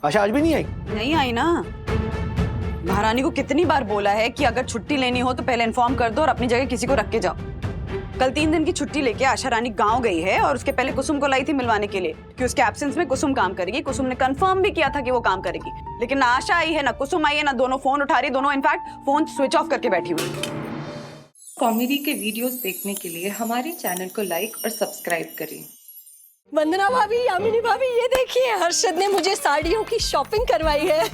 आशा आज भी नहीं आई? नहीं आई ना। महारानी को कितनी बार बोला है कि अगर छुट्टी लेनी हो तो पहले इन्फॉर्म कर दो और अपनी जगह किसी को रख के जाओ। कल 3 दिन की छुट्टी लेके आशा रानी गांव गई है और उसके पहले कुसुम को लाई थी मिलवाने के लिए कि उसके एब्सेंस में कुसुम काम करेगी। कुसुम ने कंफर्म भी किया था कि वो काम करेगी, लेकिन ना आशा आई है ना कुसुम आई है, ना दोनों फोन उठा रही, दोनों इनफैक्ट फोन स्विच ऑफ करके बैठी हुई। कॉमेडी के वीडियोस देखने के लिए हमारे चैनल को लाइक और सब्सक्राइब करें। वंदना भाभी, यामिनी भाभी, ये देखिए हर्षद ने मुझे साड़ियों की शॉपिंग करवाई है।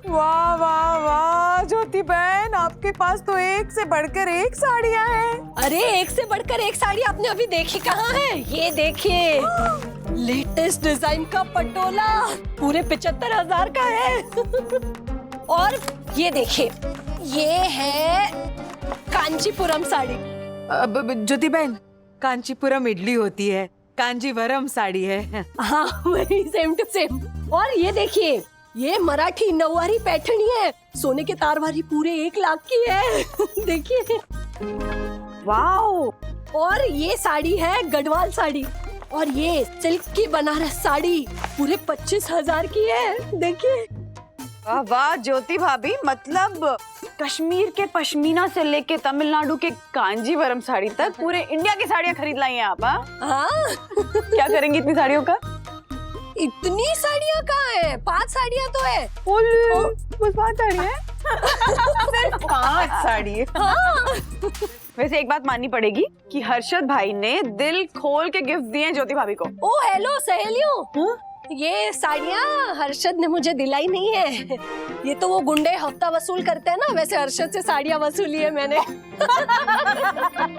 वाह वाह वाह ज्योति बहन, आपके पास तो एक से बढ़कर एक साड़ियाँ हैं। अरे एक से बढ़कर एक साड़ी आपने अभी देखी कहाँ है? ये देखिए लेटेस्ट डिजाइन का पटोला पूरे 75,000 का है। और ये देखिए ये है कांचीपुरम साड़ी। अब ज्योति बहन, कांचीपुरम इडली होती है, कांजीवरम साड़ी है। हाँ वही सेम टू सेम। और ये देखिए ये मराठी नौवारी पैठनी है, सोने के तारवारी पूरे 1 लाख की है। देखिए वाओ। और ये साड़ी है गढ़वाल साड़ी, और ये सिल्क की बनारस साड़ी पूरे 25,000 की है। देखिए वाह वाह ज्योति भाभी, मतलब कश्मीर के पश्मीना से लेके तमिलनाडु के कांजीवरम साड़ी तक पूरे इंडिया की साड़ियाँ खरीद लाई हैं आप। हाँ क्या करेंगी इतनी साड़ियों का? इतनी साड़ियाँ कहाँ है? 5 साड़ियाँ तो है। बस 5 साड़ी है? सिर्फ 5 साड़ी है। हाँ। वैसे एक बात माननी पड़ेगी कि हर्षद भाई ने दिल खोल के गिफ्ट दिए हैं ज्योति भाभी को। ओ हेलो सहेलियों, ये साड़ियाँ हर्षद ने मुझे दिलाई नहीं है, ये तो वो गुंडे हफ्ता वसूल करते हैं ना, वैसे हर्षद से साड़ियाँ वसूली है मैंने।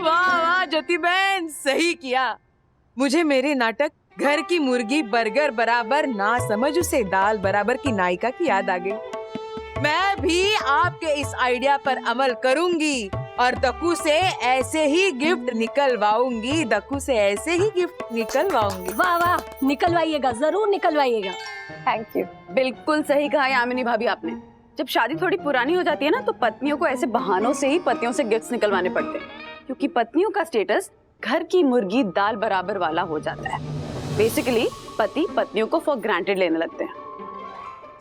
वाह वाह ज्योति बहन, सही किया। मुझे मेरे नाटक घर की मुर्गी बर्गर बराबर ना समझ उसे दाल बराबर की नायिका की याद आ गई। मैं भी आपके इस आइडिया पर अमल करूंगी और दक्कू से ऐसे ही गिफ्ट निकलवाऊंगी, दक्कू से ऐसे ही गिफ्ट निकलवाऊंगी। वाह वाह, निकलवाइएगा, जरूर निकलवाइएगा। Thank you. बिल्कुल सही कहा यामिनी भाभी आपने। जब शादी थोड़ी पुरानी हो जाती है ना, तो पत्नियों को ऐसे बहानों से ही पतियों से गिफ्ट्स निकलवाने पड़ते हैं, क्योंकि पत्नियों का स्टेटस घर की मुर्गी दाल बराबर वाला हो जाता है। बेसिकली पति पत्नियों को फॉर ग्रांटेड लेने लगते हैं।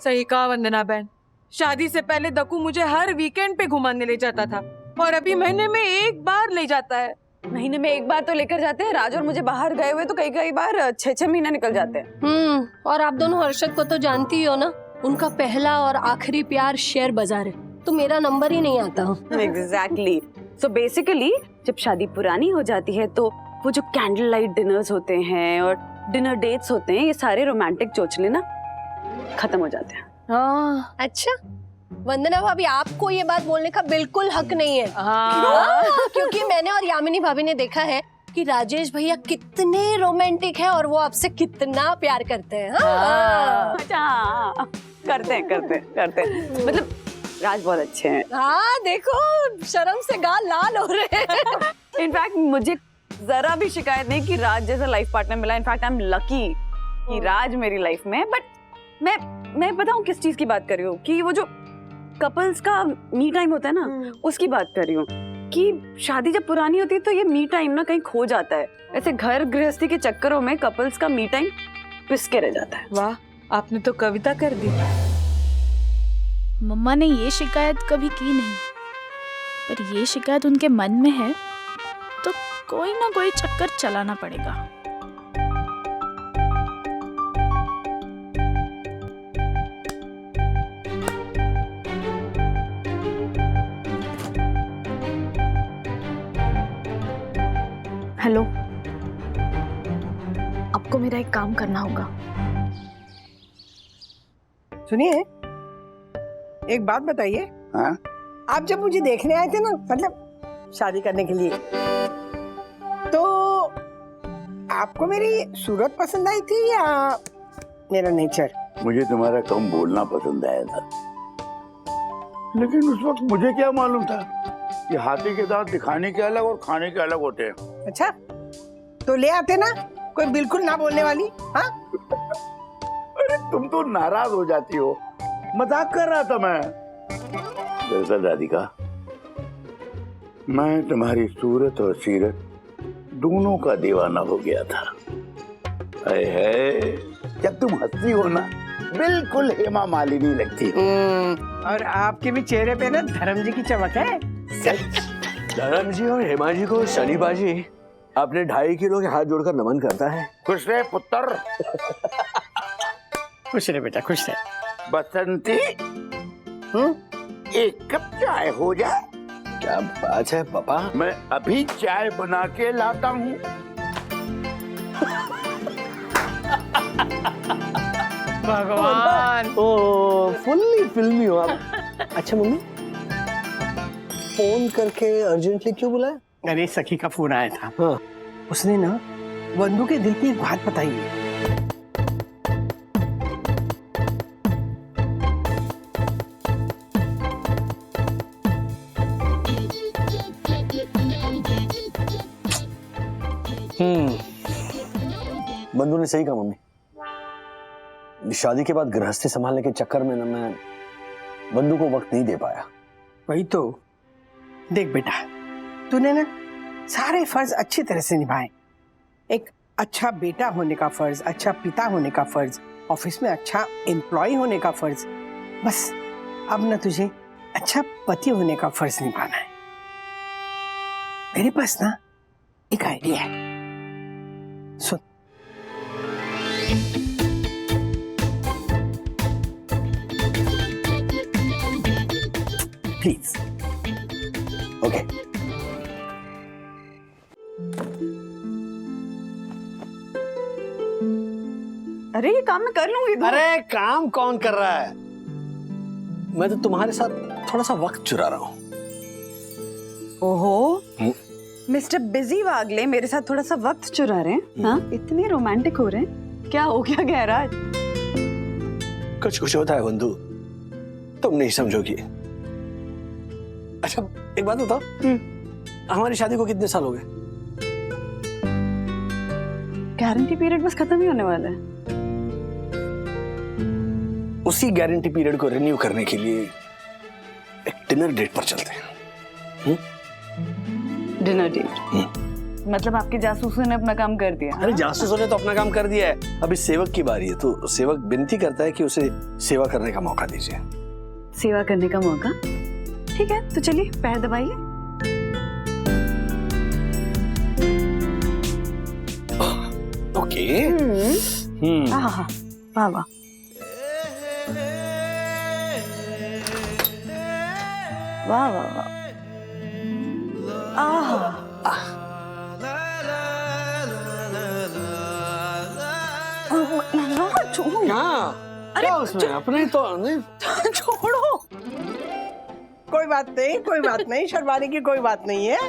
सही कहा वंदना बहन, शादी से पहले दक्कू मुझे हर वीकेंड पे घुमाने ले जाता था और अभी महीने में 1 बार ले जाता है। महीने में 1 बार तो लेकर जाते हैं। राज और मुझे बाहर गए हुए तो कई बार 6-6 महीना निकल जाते हैं। और आप दोनों हर्षद को तो जानती हो ना, उनका पहला और आखिरी प्यार शेयर बाजार है, तो मेरा नंबर ही नहीं आता। एग्जैक्टली। सो बेसिकली जब शादी पुरानी हो जाती है तो वो जो कैंडल लाइट डिनर्स होते हैं और डिनर डेट्स होते हैं, ये सारे रोमांटिक चोचले ना खत्म हो जाते हैं। हाँ अच्छा, वंदना भाभी आपको ये बात बोलने का बिल्कुल हक नहीं है। क्योंकि मैंने और यामिनी भाभी ने देखा है कि राजेश भैया कितने रोमांटिक हैं और वो आपसे कितना प्यार करते हैं। अच्छा, करते हैं। मतलब राज बहुत अच्छे हैं। हाँ देखो, शर्म से गाल लाल हो रहे हैं। इनफैक्ट मुझे जरा भी शिकायत नहीं कि राज जैसा लाइफ पार्टनर मिला। इनफैक्ट आई एम लकी कि राज मेरी लाइफ में। बट मैं बताऊं किस चीज की बात कर रही हूँ, कि वो जो कपल्स का मी टाइम होता है ना, उसकी बात कर रही हूँ। कि शादी जब पुरानी होती है तो ये मी टाइम ना कहीं खो जाता है। ऐसे घर गृहस्थी के चक्करों में कपल्स का मी टाइम पिसके रह जाता है। वाह, आपने तो कविता कर दी। मम्मा ने ये शिकायत कभी की नहीं, पर ये शिकायत उनके मन में है तो कोई ना कोई चक्कर चलाना पड़ेगा। हेलो, आपको मेरा एक काम करना होगा। सुनिए, एक बात बताइए। हाँ? आप जब मुझे देखने आए थे ना, मतलब शादी करने के लिए, तो आपको मेरी सूरत पसंद आई थी या मेरा नेचर? मुझे तुम्हारा कम बोलना पसंद आया था, लेकिन उस वक्त मुझे क्या मालूम था कि हाथी के दांत दिखाने के अलग और खाने के अलग होते हैं। अच्छा, तो ले आते ना कोई बिल्कुल ना बोलने वाली। हाँ? अरे तुम तो नाराज हो जाती हो, मजाक कर रहा था मैं। दरअसल राधिका, मैं तुम्हारी सूरत और सीरत दोनों का दीवाना हो गया था। है जब तुम हंसती हो ना बिल्कुल हेमा मालिनी लगती हो। और आपके भी चेहरे पे ना धर्म जी की चमक है। धर्म जी और हेमा जी को शनि बाजी अपने 2.5 किलो के हाथ जोड़कर नमन करता है। खुश रहे पुत्र। खुश रहे बेटा, खुश रहे। बसंती, एक कप चाय हो जाए। क्या बात है पापा। मैं अभी चाय बना के लाता हूँ। भगवान। ओ फुल्ली फिल्मी हो आप। अच्छा मम्मी, फोन करके अर्जेंटली क्यों बुलाया? अरे सखी का फोन आया था। हाँ। उसने ना वंदू के दिल की एक बात बताई है। बंधु ने सही कहा मम्मी। शादी के बाद गृहस्थी संभालने के चक्कर में ना मैं बंधु को वक्त नहीं दे पाया। वही तो। देख बेटा, तूने ना सारे फर्ज अच्छी तरह से निभाए। एक अच्छा बेटा होने का फर्ज, अच्छा पिता होने का फर्ज, ऑफिस में अच्छा एम्प्लॉय होने का फर्ज। बस अब ना तुझे अच्छा पति होने का फर्ज निभाना है। मेरे पास ना एक आइडिया है, सुन। प्लीज। ओके। अरे ये काम मैं कर लूंगी। अरे काम कौन कर रहा है? मैं तो तुम्हारे साथ थोड़ा सा वक्त चुरा रहा हूँ। ओहो, मिस्टर बिजी वागले मेरे साथ थोड़ा सा वक्त चुरा रहे हैं। हाँ, इतने रोमांटिक हो रहे हैं। क्या हो गया गहराज? कुछ कुछ होता है बंधु, तुम नहीं समझोगी। अच्छा एक बात बताओ, हमारी शादी को कितने साल हो गए? गारंटी पीरियड बस खत्म ही होने वाला है। उसी गारंटी पीरियड को रिन्यू करने के लिए एक डिनर डेट पर चलते हैं। Dinner date? मतलब आपके जासूसों ने अपना काम कर दिया? अरे जासूसों ने तो अपना काम कर दिया है, अभी सेवक की बारी है। तो सेवक विनती करता है कि उसे सेवा करने का मौका दीजिए। सेवा करने का मौका? ठीक है, तो चलिए पैर दबाइए। ओके। वाह वाह वाह। वाह वाह वाह। क्या उसमें अपने तो नहीं। छोड़ो। कोई बात नहीं, कोई बात नहीं, शर्माने की कोई बात नहीं है।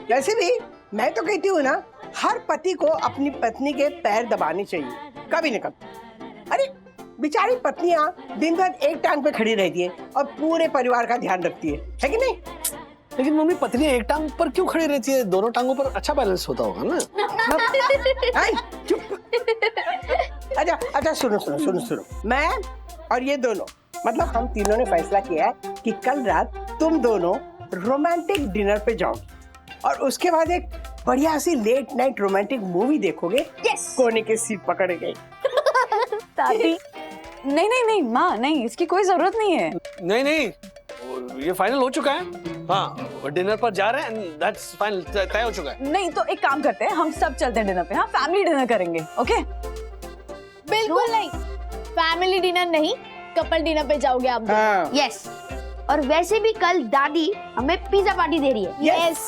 वैसे भी मैं तो कहती हूँ ना, हर पति को अपनी पत्नी के पैर दबाने चाहिए, कभी न कभी। अरे बेचारी पत्नियां दिन भर एक टांग पे खड़ी रहती है और पूरे परिवार का ध्यान रखती है कि नहीं? लेकिन मम्मी, पत्नी एक टांग पर क्यों खड़ी रहती है? दोनों टांगों पर अच्छा बैलेंस होता होगा ना। चुप। अच्छा सुनो। मैं और ये दोनों, मतलब हम तीनों ने फैसला किया है कि कल रात तुम दोनों रोमांटिक डिनर पे जाओगे और उसके बाद एक बढ़िया सी लेट नाइट रोमांटिक मूवी देखोगे। कोने की सीट पकड़ गई। दादी, नहीं माँ, नहीं, इसकी कोई जरूरत नहीं है। नहीं, ये फाइनल हो चुका है। हाँ, डिनर पर जा रहे हैं, दैट्स फाइनल, तय हो चुका है। नहीं तो एक काम करते हैं, हम सब चलते हैं डिनर पे। हाँ, फैमिली डिनर करेंगे। ओके? बिल्कुल नहीं, फैमिली डिनर नहीं, कपल डिनर पे जाओगे आप। हाँ। यस। और वैसे भी कल दादी हमें पिज्जा पार्टी दे रही है। यस।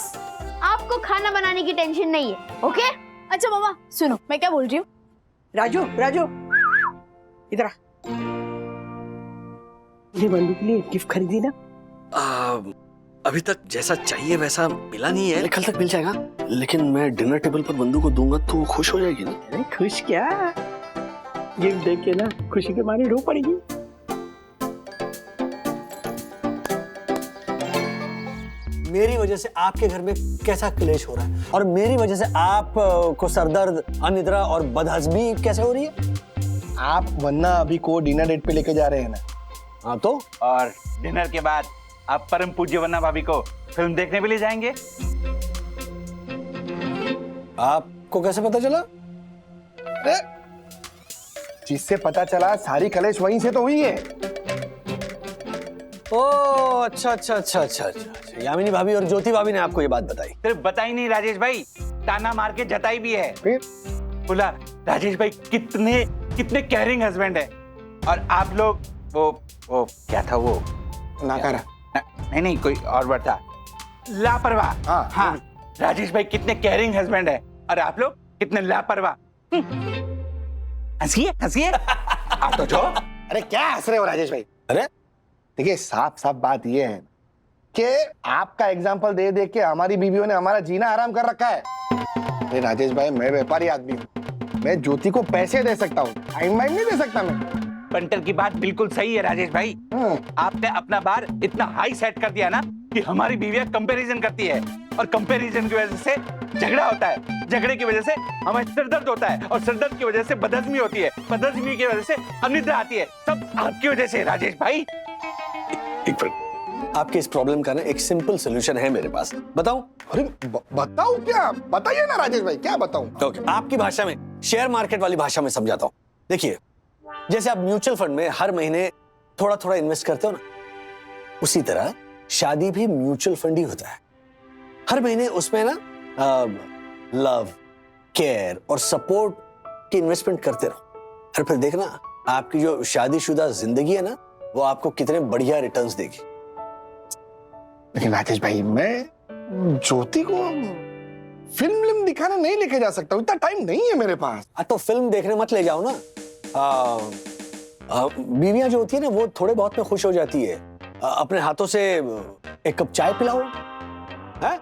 आपको खाना बनाने की टेंशन नहीं है। ओके? अच्छा मामा सुनो, मैं क्या बोल रही हूँ। राजू इधर आ। ये बंदूक के लिए गिफ्ट खरीदी ना? अभी तक जैसा चाहिए वैसा मिला नहीं है, कल तक मिल जाएगा। लेकिन मैं डिनर टेबल पर बंदू को दूंगा तो खुश हो जाएगी ना। अरे खुश क्या, गिफ्ट देख के ना खुशी के मारे रो पड़ेगी। मेरी वजह से आपके घर में कैसा क्लेश हो रहा है और मेरी वजह से आप को सरदर्द, अनिद्रा और बदहजमी कैसे हो रही है? आप वन्ना अभी को डिनर डेट पे लेके जा रहे हैं ना? हाँ तो? और डिनर के बाद आप परम पूज्य वन्ना भाभी को फिल्म देखने भी ले जाएंगे। आपको कैसे पता चला? जिससे पता चला सारी कलेश वहीं से तो हुई है। ओ अच्छा अच्छा अच्छा अच्छा अच्छा, यामिनी भाभी और ज्योति भाभी ने आपको ये बात बताई? सिर्फ बताई नहीं राजेश भाई, ताना मार के जताई भी है। फिर बोला राजेश भाई कितने कितने केयरिंग हस्बैंड है, और आप लोग वो क्या था वो, नाकारा। नहीं नहीं कोई और वर्ड था, लापरवाह। हाँ हाँ, राजेश भाई कितने केयरिंग हस्बैंड है और आप लोग कितने लापरवाह। हंसिए हंसिए। आप तो जो। अरे क्या हंस रहे हो राजेश भाई? अरे देखिए साफ साफ बात ये है कि आपका एग्जाम्पल दे दे के हमारी बीवियों ने हमारा जीना आराम कर रखा है। अरे राजेश भाई, मैं व्यापारी आदमी हूँ, मैं ज्योति को पैसे दे सकता हूँ, टाइम वाइम नहीं दे सकता मैं। पंटर की बात बिल्कुल सही है राजेश भाई। आपने अपना बार इतना हाई सेट कर दिया ना कि हमारी बीवियां कंपैरिजन करती है, और कंपैरिजन की वजह से झगड़ा होता है, झगड़े की वजह से हमें सिरदर्द होता है, और सिरदर्द की वजह से बदहजमी होती है, बदहजमी की वजह से अनिद्रा आती है। सब आपकी वजह से राजेश भाई। एक मिनट, आपके इस प्रॉब्लम का ना एक सिंपल सोल्यूशन है मेरे पास, बताऊं? अरे बताओ, क्या बताइए ना राजेश भाई, क्या बताऊं? ओके, आपकी भाषा में, शेयर मार्केट वाली भाषा में समझाता हूं। देखिए, जैसे आप म्यूचुअल फंड में हर महीने थोड़ा थोड़ा इन्वेस्ट करते हो ना, उसी तरह शादी भी म्यूचुअल फंड ही होता है। हर महीने उसमें ना लव, केयर और सपोर्ट की इन्वेस्टमेंट करते रहो, और फिर देखना आपकी जो शादीशुदा जिंदगी है ना, वो आपको कितने बढ़िया रिटर्न्स देगी। लेकिन राजेश भाई, मैं ज्योति को फिल्म दिखाने नहीं लेके जा सकता, इतना टाइम नहीं है मेरे पास। तो फिल्म देखने मत ले जाओ ना। बीवियां जो होती है ना, वो थोड़े बहुत में खुश हो जाती है। अपने हाथों से एक कप चाय पिलाओ, है?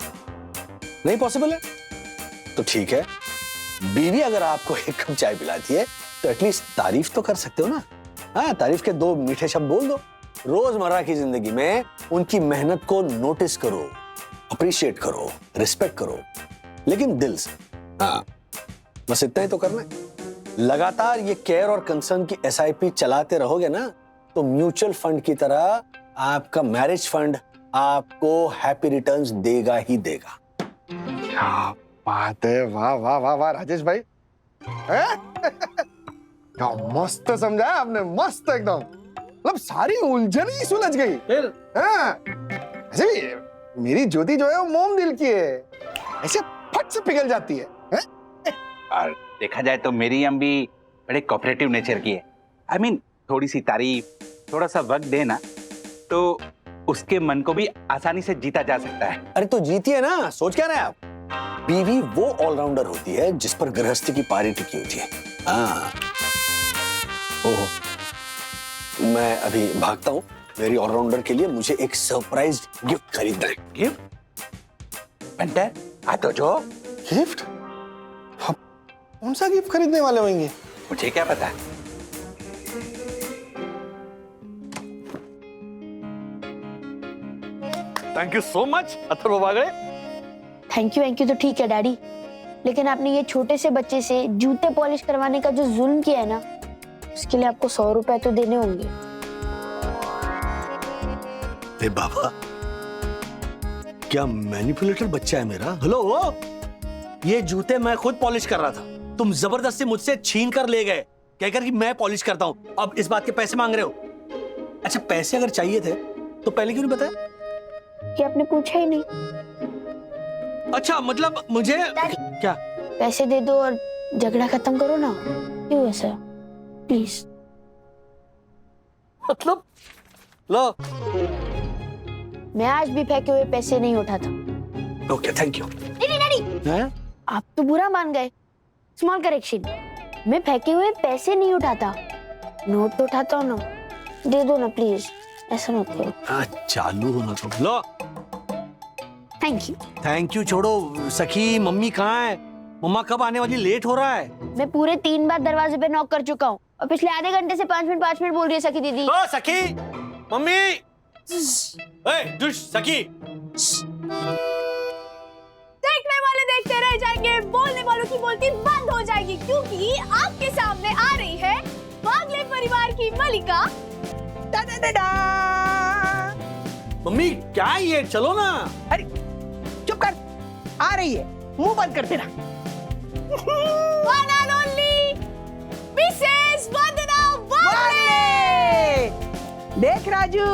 नहीं पॉसिबल है तो ठीक है, बीवी अगर आपको एक कप चाय पिलाती है तो एटलीस्ट तारीफ तो कर सकते हो ना। हाँ, तारीफ के दो मीठे शब्द बोल दो। रोजमर्रा की जिंदगी में उनकी मेहनत को नोटिस करो, अप्रिशिएट करो, रिस्पेक्ट करो, लेकिन दिल से। हाँ, बस इतना ही तो करना है। लगातार ये केयर और कंसर्न की SIP चलाते रहोगे ना, तो म्यूचुअल फंड की तरह आपका मैरिज फंड आपको हैप्पी रिटर्न्स देगा ही देगा। क्या बात है, वाह वाह वाह वाह राजेश भाई, क्या मस्त समझाया आपने, मस्त एकदम। मतलब सारी उलझन ही सुलझ गई। फिर ऐसे मेरी ज्योति जो है वो मोम दिल की है, ऐसे फट से पिघल जाती है। और देखा जाए तो मेरी अम्मी बड़े कोऑपरेटिव नेचर की है। I mean, थोड़ी सी तारीफ, थोड़ा सा वक्त देना, तो उसके मन को भी आसानी से जीता जा सकता है। अरे तो जीती है ना, सोच क्या रहे आप? बीवी वो ऑलराउंडर होती है जिस पर गृहस्थी की पारी टिकी होती है। हाँ, ओहो, मैं अभी भागता हूँ। मेरी ऑलराउंडर के लिए मुझे एक सरप्राइज गिफ्ट खरीदना है। गिफ्ट? पंटर, आ तो जो। गिफ्ट? कौन सा गिफ्ट खरीदने वाले होंगे? मुझे क्या पता। Thank you so much Atharva Bagade. Thank you तो ठीक है डैडी, लेकिन आपने ये छोटे से बच्चे से जूते पॉलिश करवाने का जो जुल्म किया है ना, उसके लिए आपको 100 रुपए तो देने होंगे। अरे बाबा, क्या मैनिपुलेटर बच्चा है मेरा। हेलो, ये जूते मैं खुद पॉलिश कर रहा था, तुम जबरदस्ती मुझसे छीन कर ले गए, कहकर कि मैं पॉलिश करता हूं। अब इस बात के पैसे मांग रहे हो। अच्छा, पैसे अगर चाहिए थे तो पहले क्यों नहीं बताया? कि आपने पूछा ही नहीं। अच्छा, मतलब मुझे क्या? पैसे दे दो और झगड़ा खत्म करो ना। क्यों ऐसा? प्लीज। मतलब लो, मैं आज भी फेंके हुए पैसे नहीं उठाता। Okay, thank you. नहीं डैडी, आप तो बुरा मान गए। स्मॉल करेक्शन, मैं फेंके हुए पैसे नहीं उठाता, नोट तो उठाता हूँ ना। दे दो ना प्लीज, ऐसा मत करो। चालू होना तो लो। Thank you. थैंक यू छोड़ो। सखी, मम्मी कहाँ है? मम्मा कब आने वाली? लेट हो रहा है। मैं पूरे 3 बार दरवाजे पे नॉक कर चुका हूँ, और पिछले आधे घंटे से 5 मिनट बोल रही है सखी दीदी। ओ सखी, मम्मी, सखी। देखने वाले देखते रह जाएंगे, बोलने वालों की बोलती बंद हो जाएगी, क्योंकि आपके सामने आ रही है वागले परिवार की मलिका। मम्मी क्या है ये? चलो ना। अरे चुप कर, आ रही है, मुंह बंद कर तेरा। One and only Mrs. Vandana। अरे देख राजू,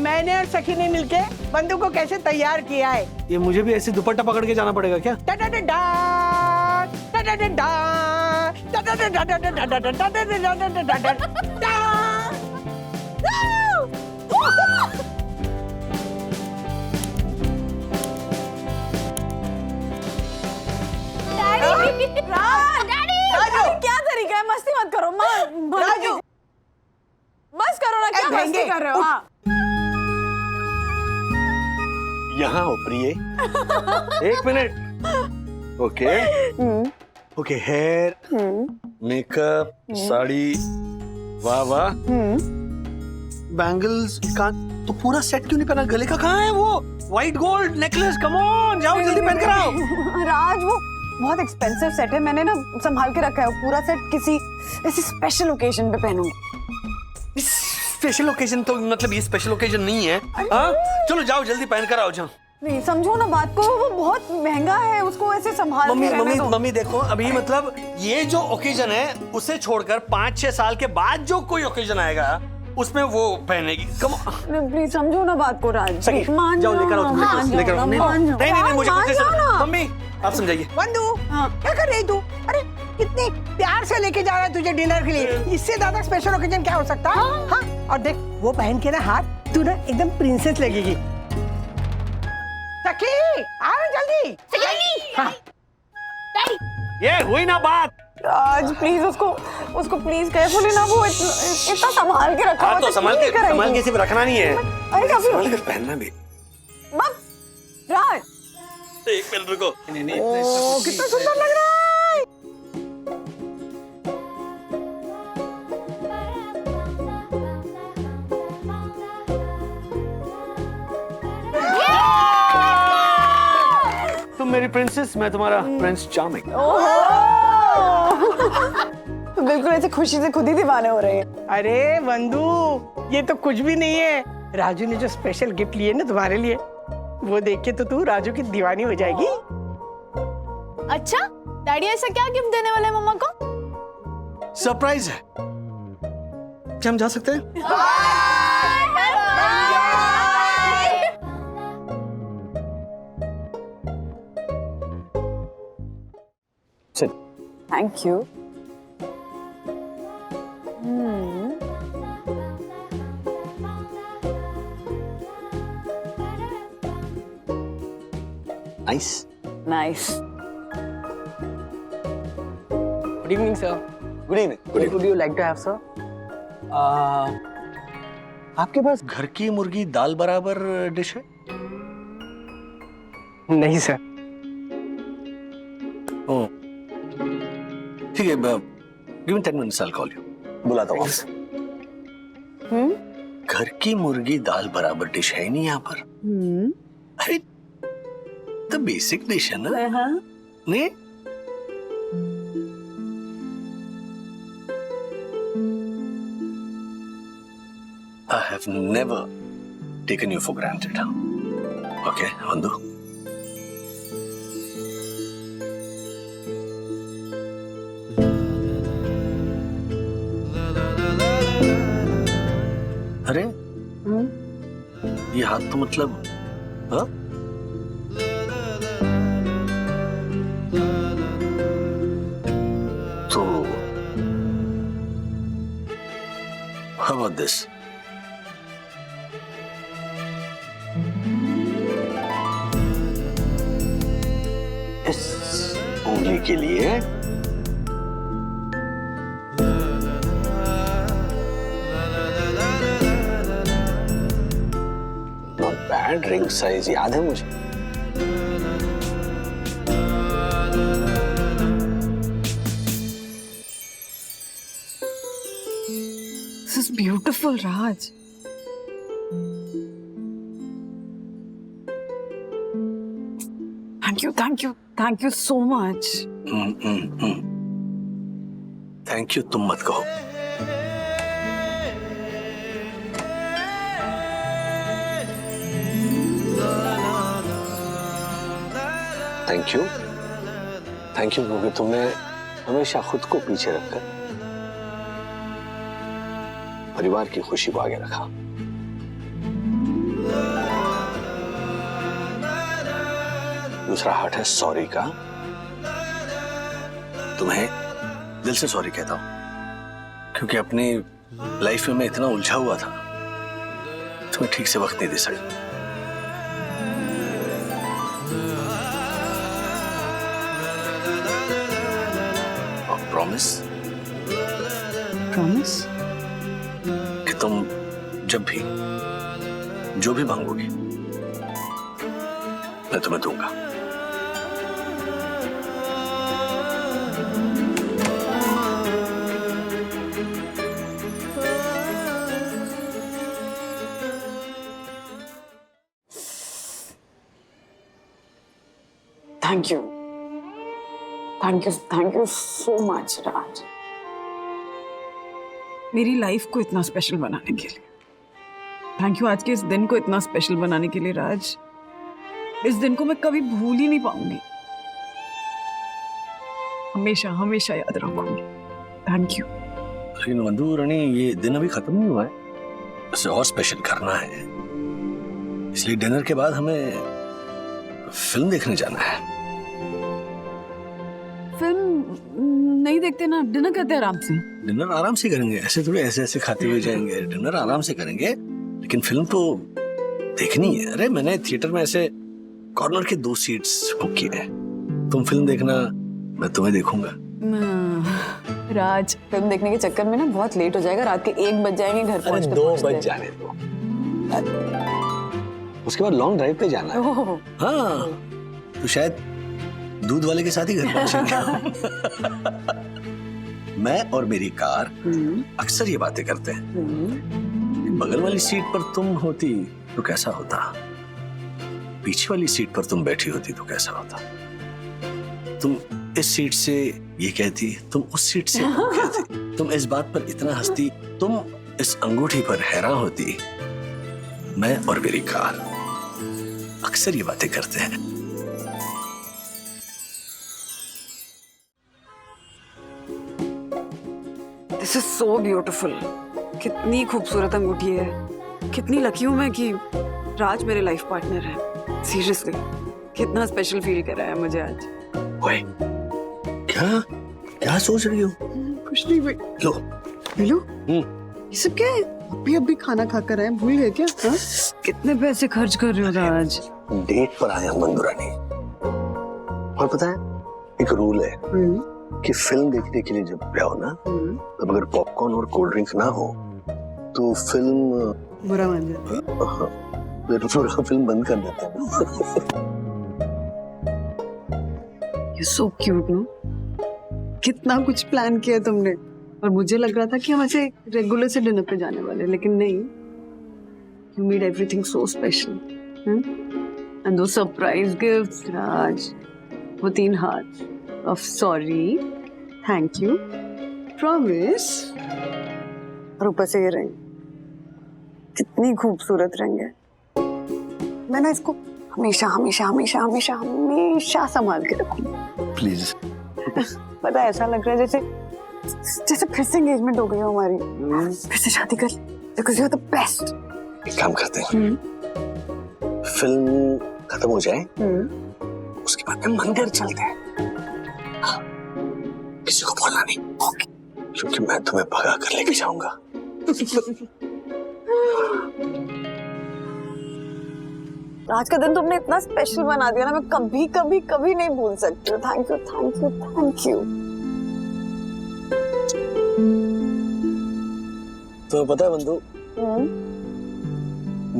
मैंने और सखी ने मिलके बंदूक को कैसे तैयार किया है। ये मुझे भी ऐसे दुपट्टा पकड़ के जाना पड़ेगा क्या? क्या तरीका है? मस्ती मत करो माँ। बस करो ना, क्या मस्ती कर रहे हो? हाँ। यहाँ हो प्रिय। 1 minute. Okay okay, hair, makeup, sari, वाह वाह, बैंगल्स, कान, तो पूरा सेट क्यों नहीं पहना? गले का कहाँ है वो white gold necklace? Come on, जाओ जल्दी पहन कर आओ। राज, वो बहुत एक्सपेंसिव सेट है, मैंने ना संभाल के रखा है। पूरा सेट किसी ऐसी स्पेशल ओकेजन पे पहनूंगी। स्पेशल ओकेजन तो मतलब ये स्पेशल ओकेजन नहीं है। हाँ चलो जाओ जल्दी पहन कर आओ। जाओ। नहीं, समझो ना बात को, वो बहुत महंगा है, उसको ऐसे संभाल के रहने दो। मम्मी देखो, अभी मतलब ये जो ओकेजन है उसे छोड़कर 5-6 साल के बाद जो कोई ओकेजन आएगा उसमें वो पहनेगी। कम प्लीज समझो ना बात को राज। मान जाओ, लेकर आओ, लेकर आओ। नहीं मुझे कुछ मम्मी आप समझाइए। बंधु, क्या कर रही तू? अरे कितने प्यार से लेके जा रहा है तुझे डिनर के लिए, इससे ज्यादा स्पेशल ओकेजन क्या हो सकता है? हाँ, और देख वो पहन के ना हाथ, तू ना एकदम प्रिंसेस लगेगी। सखी आओ जल्दी। हाँ। ये हुई ना बात। राज प्लीज उसको प्लीज केयरफुली ना, वो इतना संभाल के रखा। हाँ तो संभाल के सिर्फ रखना नहीं है, अरे संभाल के पहनना भी। राज 1 मिनट रुको। ओ कितना सुंदर लग रहा है। तुम मेरी प्रिंसेस, मैं तुम्हारा प्रिंस चार्मिंग। बिल्कुल ऐसे खुशी से खुद ही दीवाने हो रहे हैं। अरे बंधु, ये तो कुछ भी नहीं है। राजू ने जो स्पेशल गिफ्ट लिए ना तुम्हारे लिए, वो देख के तो तू राजू की दीवानी हो जाएगी। अच्छा, डैडी ऐसा क्या गिफ्ट देने वाले हैं मम्मा को? सरप्राइज है। क्या हम जा सकते हैं? Thank you. Nice nice. Good evening sir. Good evening. Would you like to have sir? आपके पास घर की मुर्गी दाल बराबर डिश है? नहीं सर। ओह ठीक है, give me 10 minutes, I will call you. बुलाता हूँ आपसे। घर की मुर्गी दाल बराबर डिश है नहीं यहाँ पर। अरे द बेसिक डिश है ना। नहीं I have never taken you for granted. Okay, Andu? अरे ये हाथ तो मतलब हाँ? तो how about this? इस उंगली के लिए नॉट बैड, रिंग साइज याद है मुझे। This is beautiful, Raj. Thank you so much. Thank you तुम मत कहो। थैंक यू क्योंकि तुमने हमेशा खुद को पीछे रखकर परिवार की खुशी को आगे रखा। दूसरा हार्ट है सॉरी का। तुम्हें दिल से सॉरी कहता हूं, क्योंकि अपनी लाइफ में मैं इतना उलझा हुआ था, तुम्हें ठीक से वक्त नहीं दे सका। और प्रॉमिस कि तुम जब भी जो भी मांगोगी मैं तुम्हें दूंगा। Thank you, thank you, thank you so much Raj, मेरी लाइफ को इतना स्पेशल बनाने के लिए। थैंक यू आज के इस दिन को इतना स्पेशल बनाने के लिए राज। इस दिन को मैं कभी भूल ही नहीं पाऊंगी, हमेशा हमेशा याद रखूंगी। Thank you. लेकिन वंदू रानी, ये दिन अभी खत्म नहीं हुआ है, इसे और स्पेशल करना है। इसलिए डिनर के बाद हमें फिल्म देखने जाना है। फिल्म नहीं देखते ना, डिनर करते हैं आराम से। डिनर आराम से करेंगे, ऐसे थोड़े ऐसे ऐसे खाते हुए जाएंगे। डिनर आराम से करेंगे, लेकिन फिल्म तो देखनी है। अरे मैंने थिएटर में ऐसे कॉर्नर के 2 सीट्स बुक किए हैं। तुम फिल्म देखना, मैं तुम्हें देखूंगा। राज, फिल्म देखने के चक्कर में ना बहुत लेट हो जाएगा, रात के 1 बज जाएंगे घर पहुंचते। 2 बज जाने दो, उसके बाद लॉन्ग ड्राइव पे जाना है। हाँ, तो शायद दूध वाले के साथ ही घर पहुंचेंगे। मैं और मेरी कार अक्सर ये बातें करते हैं। बगल वाली सीट पर तुम होती तो कैसा होता, पीछे वाली सीट पर तुम बैठी होती तो कैसा होता। तुम इस सीट से ये कहती, तुम उस सीट से वो कहती। तुम इस बात पर इतना हंसती, तुम इस अंगूठी पर हैरान होती। मैं और मेरी कार अक्सर ये बातें करते हैं। This is so beautiful. कितनी खूबसूरत अंगूठी है। कितनी लकी हूं मैं कि राज मेरे लाइफ पार्टनर है। सीरियसली कितना स्पेशल फील कर रहा है मुझे आज। ओए, क्या क्या सोच रही हो? कुछ नहीं भाई। लो हेलो, ये सब क्या है? अभी खाना खाकर आए, भूल गए क्या? हाँ? कितने पैसे खर्च कर रहे हो राज? डेट पर आया मंदुरानी। और पता है, एक रूल है कि फिल्म देखने के लिए जब जाओ ना, तब अगर पॉपकॉर्न और कोल्ड ड्रिंक ना हो तो फिल्म बुरा मान जाता है। फिर पूरा फिल्म बंद कर देता है। ये सो क्यूट नो। कितना कुछ प्लान किया तुमने, और मुझे लग रहा था कि हम ऐसे रेगुलर से डिनर पे जाने वाले, लेकिन नहीं। You made everything so special. And those surprise gifts, Raj. वो 3 हाथ of sorry, thank you, promise, और ऊपर से ये रिंग। कितनी खूबसूरत रिंग है। मैं ना इसको हमेशा हमेशा हमेशा हमेशा हमेशा संभाल के रखूंगी। प्लीज। पता है, ऐसा लग रहा है जैसे फिर से एंगेजमेंट हो गई हो हमारी। फिर से शादी कर, because you're the best. एक काम करते हैं, फिल्म खत्म हो जाए, उसके बाद में मंदिर चलते हैं। हाँ, किसी को बोलना नहीं, क्योंकि मैं तुम्हें भगा कर लेके जाऊंगा। आज का दिन तुमने इतना स्पेशल बना दिया ना, मैं कभी कभी कभी नहीं भूल सकती हूँ। Thank you, thank you, thank you. तुम्हें पता है बंधु,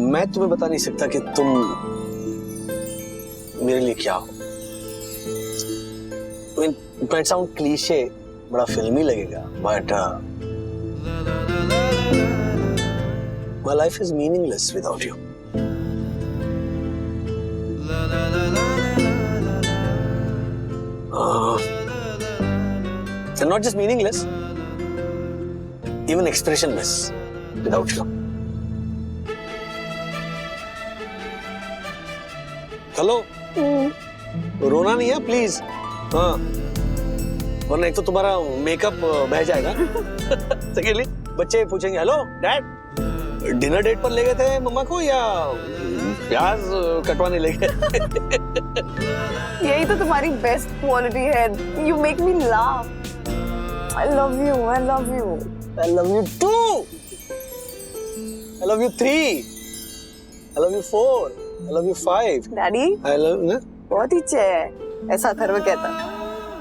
मैं तुम्हें बता नहीं सकता कि तुम मेरे लिए क्या हो। It might sound cliche, बड़ा फिल्मी लगेगा, but my life is meaningless without you. And not just meaningless, even expressionless without you. Hello, रोना नहीं है प्लीज। हाँ, वरना एक तो तुम्हारा मेकअप बह जाएगा। सेकेंडली बच्चे पूछेंगे हेलो डैड, डिनर डेट पर ले गए थे मम्मा को या प्याज कटवाने ले गए? यही तो तुम्हारी बेस्ट क्वालिटी है, you make me laugh. I love you, I love you, I love you 2, I love you 3, I love you 4, I love you 5, daddy I love you। बहुत ही अच्छे है, ऐसा अथर्व कहता।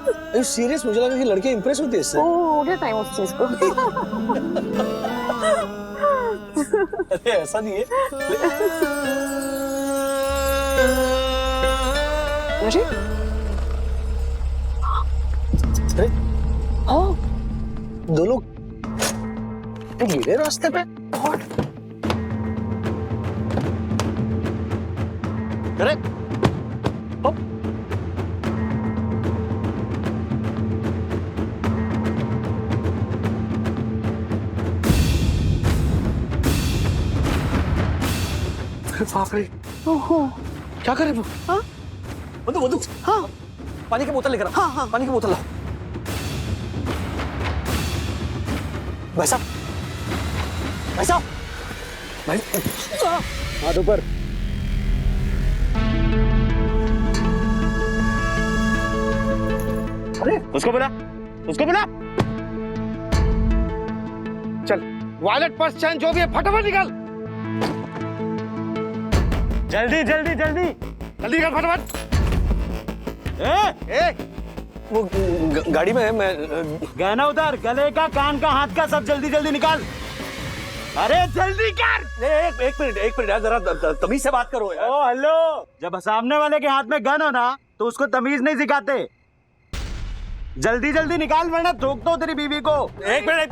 Are you serious? मुझे लगा कि लड़के इंप्रेस होते हैं इससे। हो गया टाइम उस चीज को। अरे ऐसा नहीं है। अरे हाँ, दो लोग गिरे रास्ते पे। अरे बाप रे, क्या करे वो? हाँ? मधु, हाँ, पानी की बोतल लेकर आओ। हाँ, पानी की बोतल लाओ। भाई साहब, हाथ ऊपर। अरे उसको बुला। चल, वॉलेट पर्स चैन जो भी है फटाफट निकाल। जल्दी निकाल फटाफट। वो गाड़ी में है, मैं गहना उतार, गले का, कान का, हाथ का, सब जल्दी निकाल। अरे जल्दी कर। एक मिनट यार, जरा तमीज से बात करो यार। ओ हेलो, जब सामने वाले के हाथ में गन हो ना तो उसको तमीज नहीं सिखाते। जल्दी निकाल वरना ठोक दो तेरी बीवी को। एक मिनट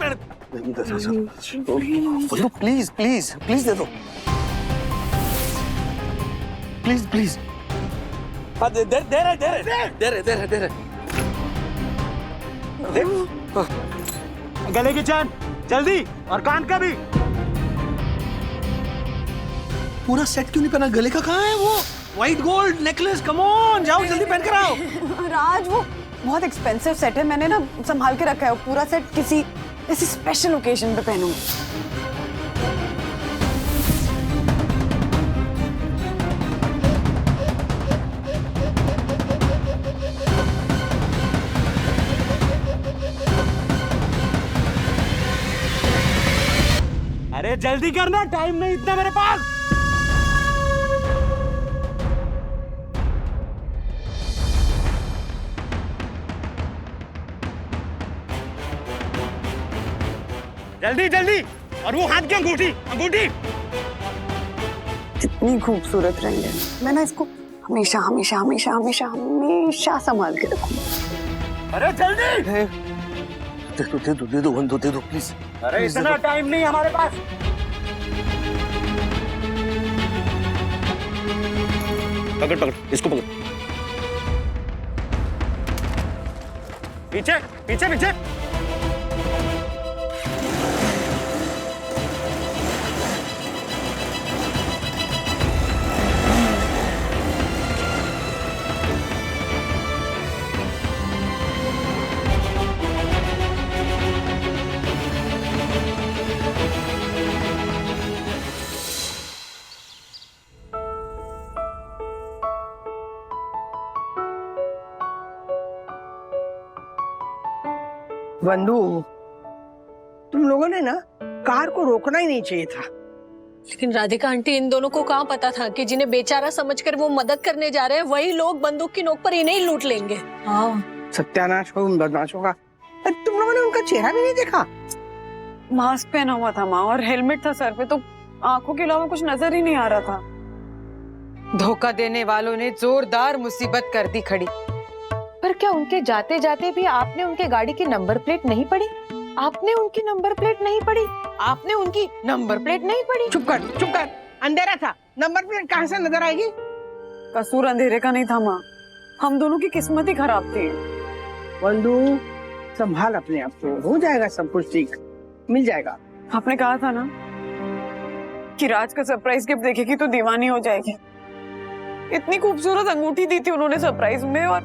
प्लीज दे दो, प्लीज। हाँ, दे रहे। गले की चैन जल्दी, और कान का भी। पूरा सेट क्यों नहीं पहना? गले का कहाँ है वो white gold necklace? Come on, जाओ जल्दी पहन कर आओ। राज, वो बहुत एक्सपेंसिव सेट है, मैंने ना संभाल के रखा है। पूरा सेट किसी स्पेशल ओकेजन पे पहनूंगी। अरे जल्दी करना, टाइम नहीं इतना मेरे पास। जल्दी, और वो हाथ की अंगूठी। इतनी खूबसूरत रंग है, मैं ना इसको हमेशा संभाल के रखूंगी। अरे जल्दी। दे दो प्लीज। अरे इतना टाइम नहीं हमारे पास। पकड़ इसको पकड़। पीछे। बंधु, तुम लोगों ने ना कार को रोकना ही नहीं चाहिए था। लेकिन राधिका आंटी, इन दोनों को कहाँ पता था कि जिन्हें बेचारा समझकर वो मदद करने जा रहे हैं वही लोग बंदूक की नोक पर इन्हें ही लूट लेंगे। हाँ, सत्यानाश हो उन बदमाशों का। तुम लोगों ने उनका चेहरा भी नहीं देखा? मास्क पहना हुआ था माँ, और हेलमेट था सर पे, तो आंखों के अलावा कुछ नजर ही नहीं आ रहा था। धोखा देने वालों ने जोरदार मुसीबत कर दी खड़ी। पर क्या उनके जाते जाते भी आपने उनके गाड़ी की नंबर प्लेट नहीं पढ़ी? आपने उनकी नंबर प्लेट नहीं पढ़ी? आपने उनकी नंबर प्लेट नहीं पढ़ी? चुप कर, अंधेरा था, नंबर प्लेट कहाँ से नजर आएगी? कसूर अंधेरे का नहीं था माँ, हम दोनों की किस्मत ही खराब थी। बंधु, संभाल अपने आप को, हो जाएगा सब कुछ ठीक, मिल जाएगा। आपने कहा था ना कि राज का सरप्राइज गिफ्ट देखेगी तो दीवानी हो जाएगी। इतनी खूबसूरत अंगूठी दी थी उन्होंने सरप्राइज में, और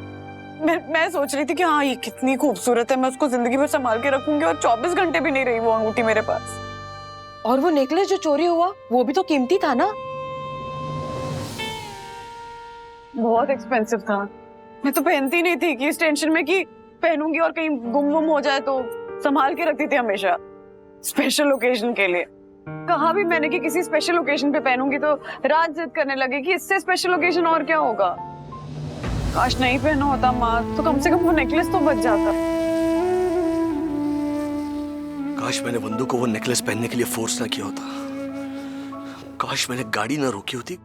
मैं सोच रही थी कि हाँ ये कितनी खूबसूरत है, मैं उसको जिंदगी भर संभाल के रखूंगी, और 24 घंटे भी नहीं रही वो अंगूठी मेरे पास। और वो नेकलेस जो चोरी हुआ वो भी तो कीमती था ना। बहुत एक्सपेंसिव था, मैं तो पहनती नहीं थी कि इस टेंशन में कि पहनूंगी और कहीं गुम हो जाए, तो संभाल के रखती थी हमेशा स्पेशल ओकेजन के लिए। कहा भी मैंने कि किसी स्पेशल ओकेजन पे पहनूंगी, तो राज जिद करने लगे कि इससे स्पेशल ओकेजन और क्या होगा। काश नहीं पहना होता माँ, तो कम से कम वो नेकलेस तो बच जाता। काश मैंने वंदू को वो नेकलेस पहनने के लिए फोर्स ना किया होता। काश मैंने गाड़ी ना रोकी होती।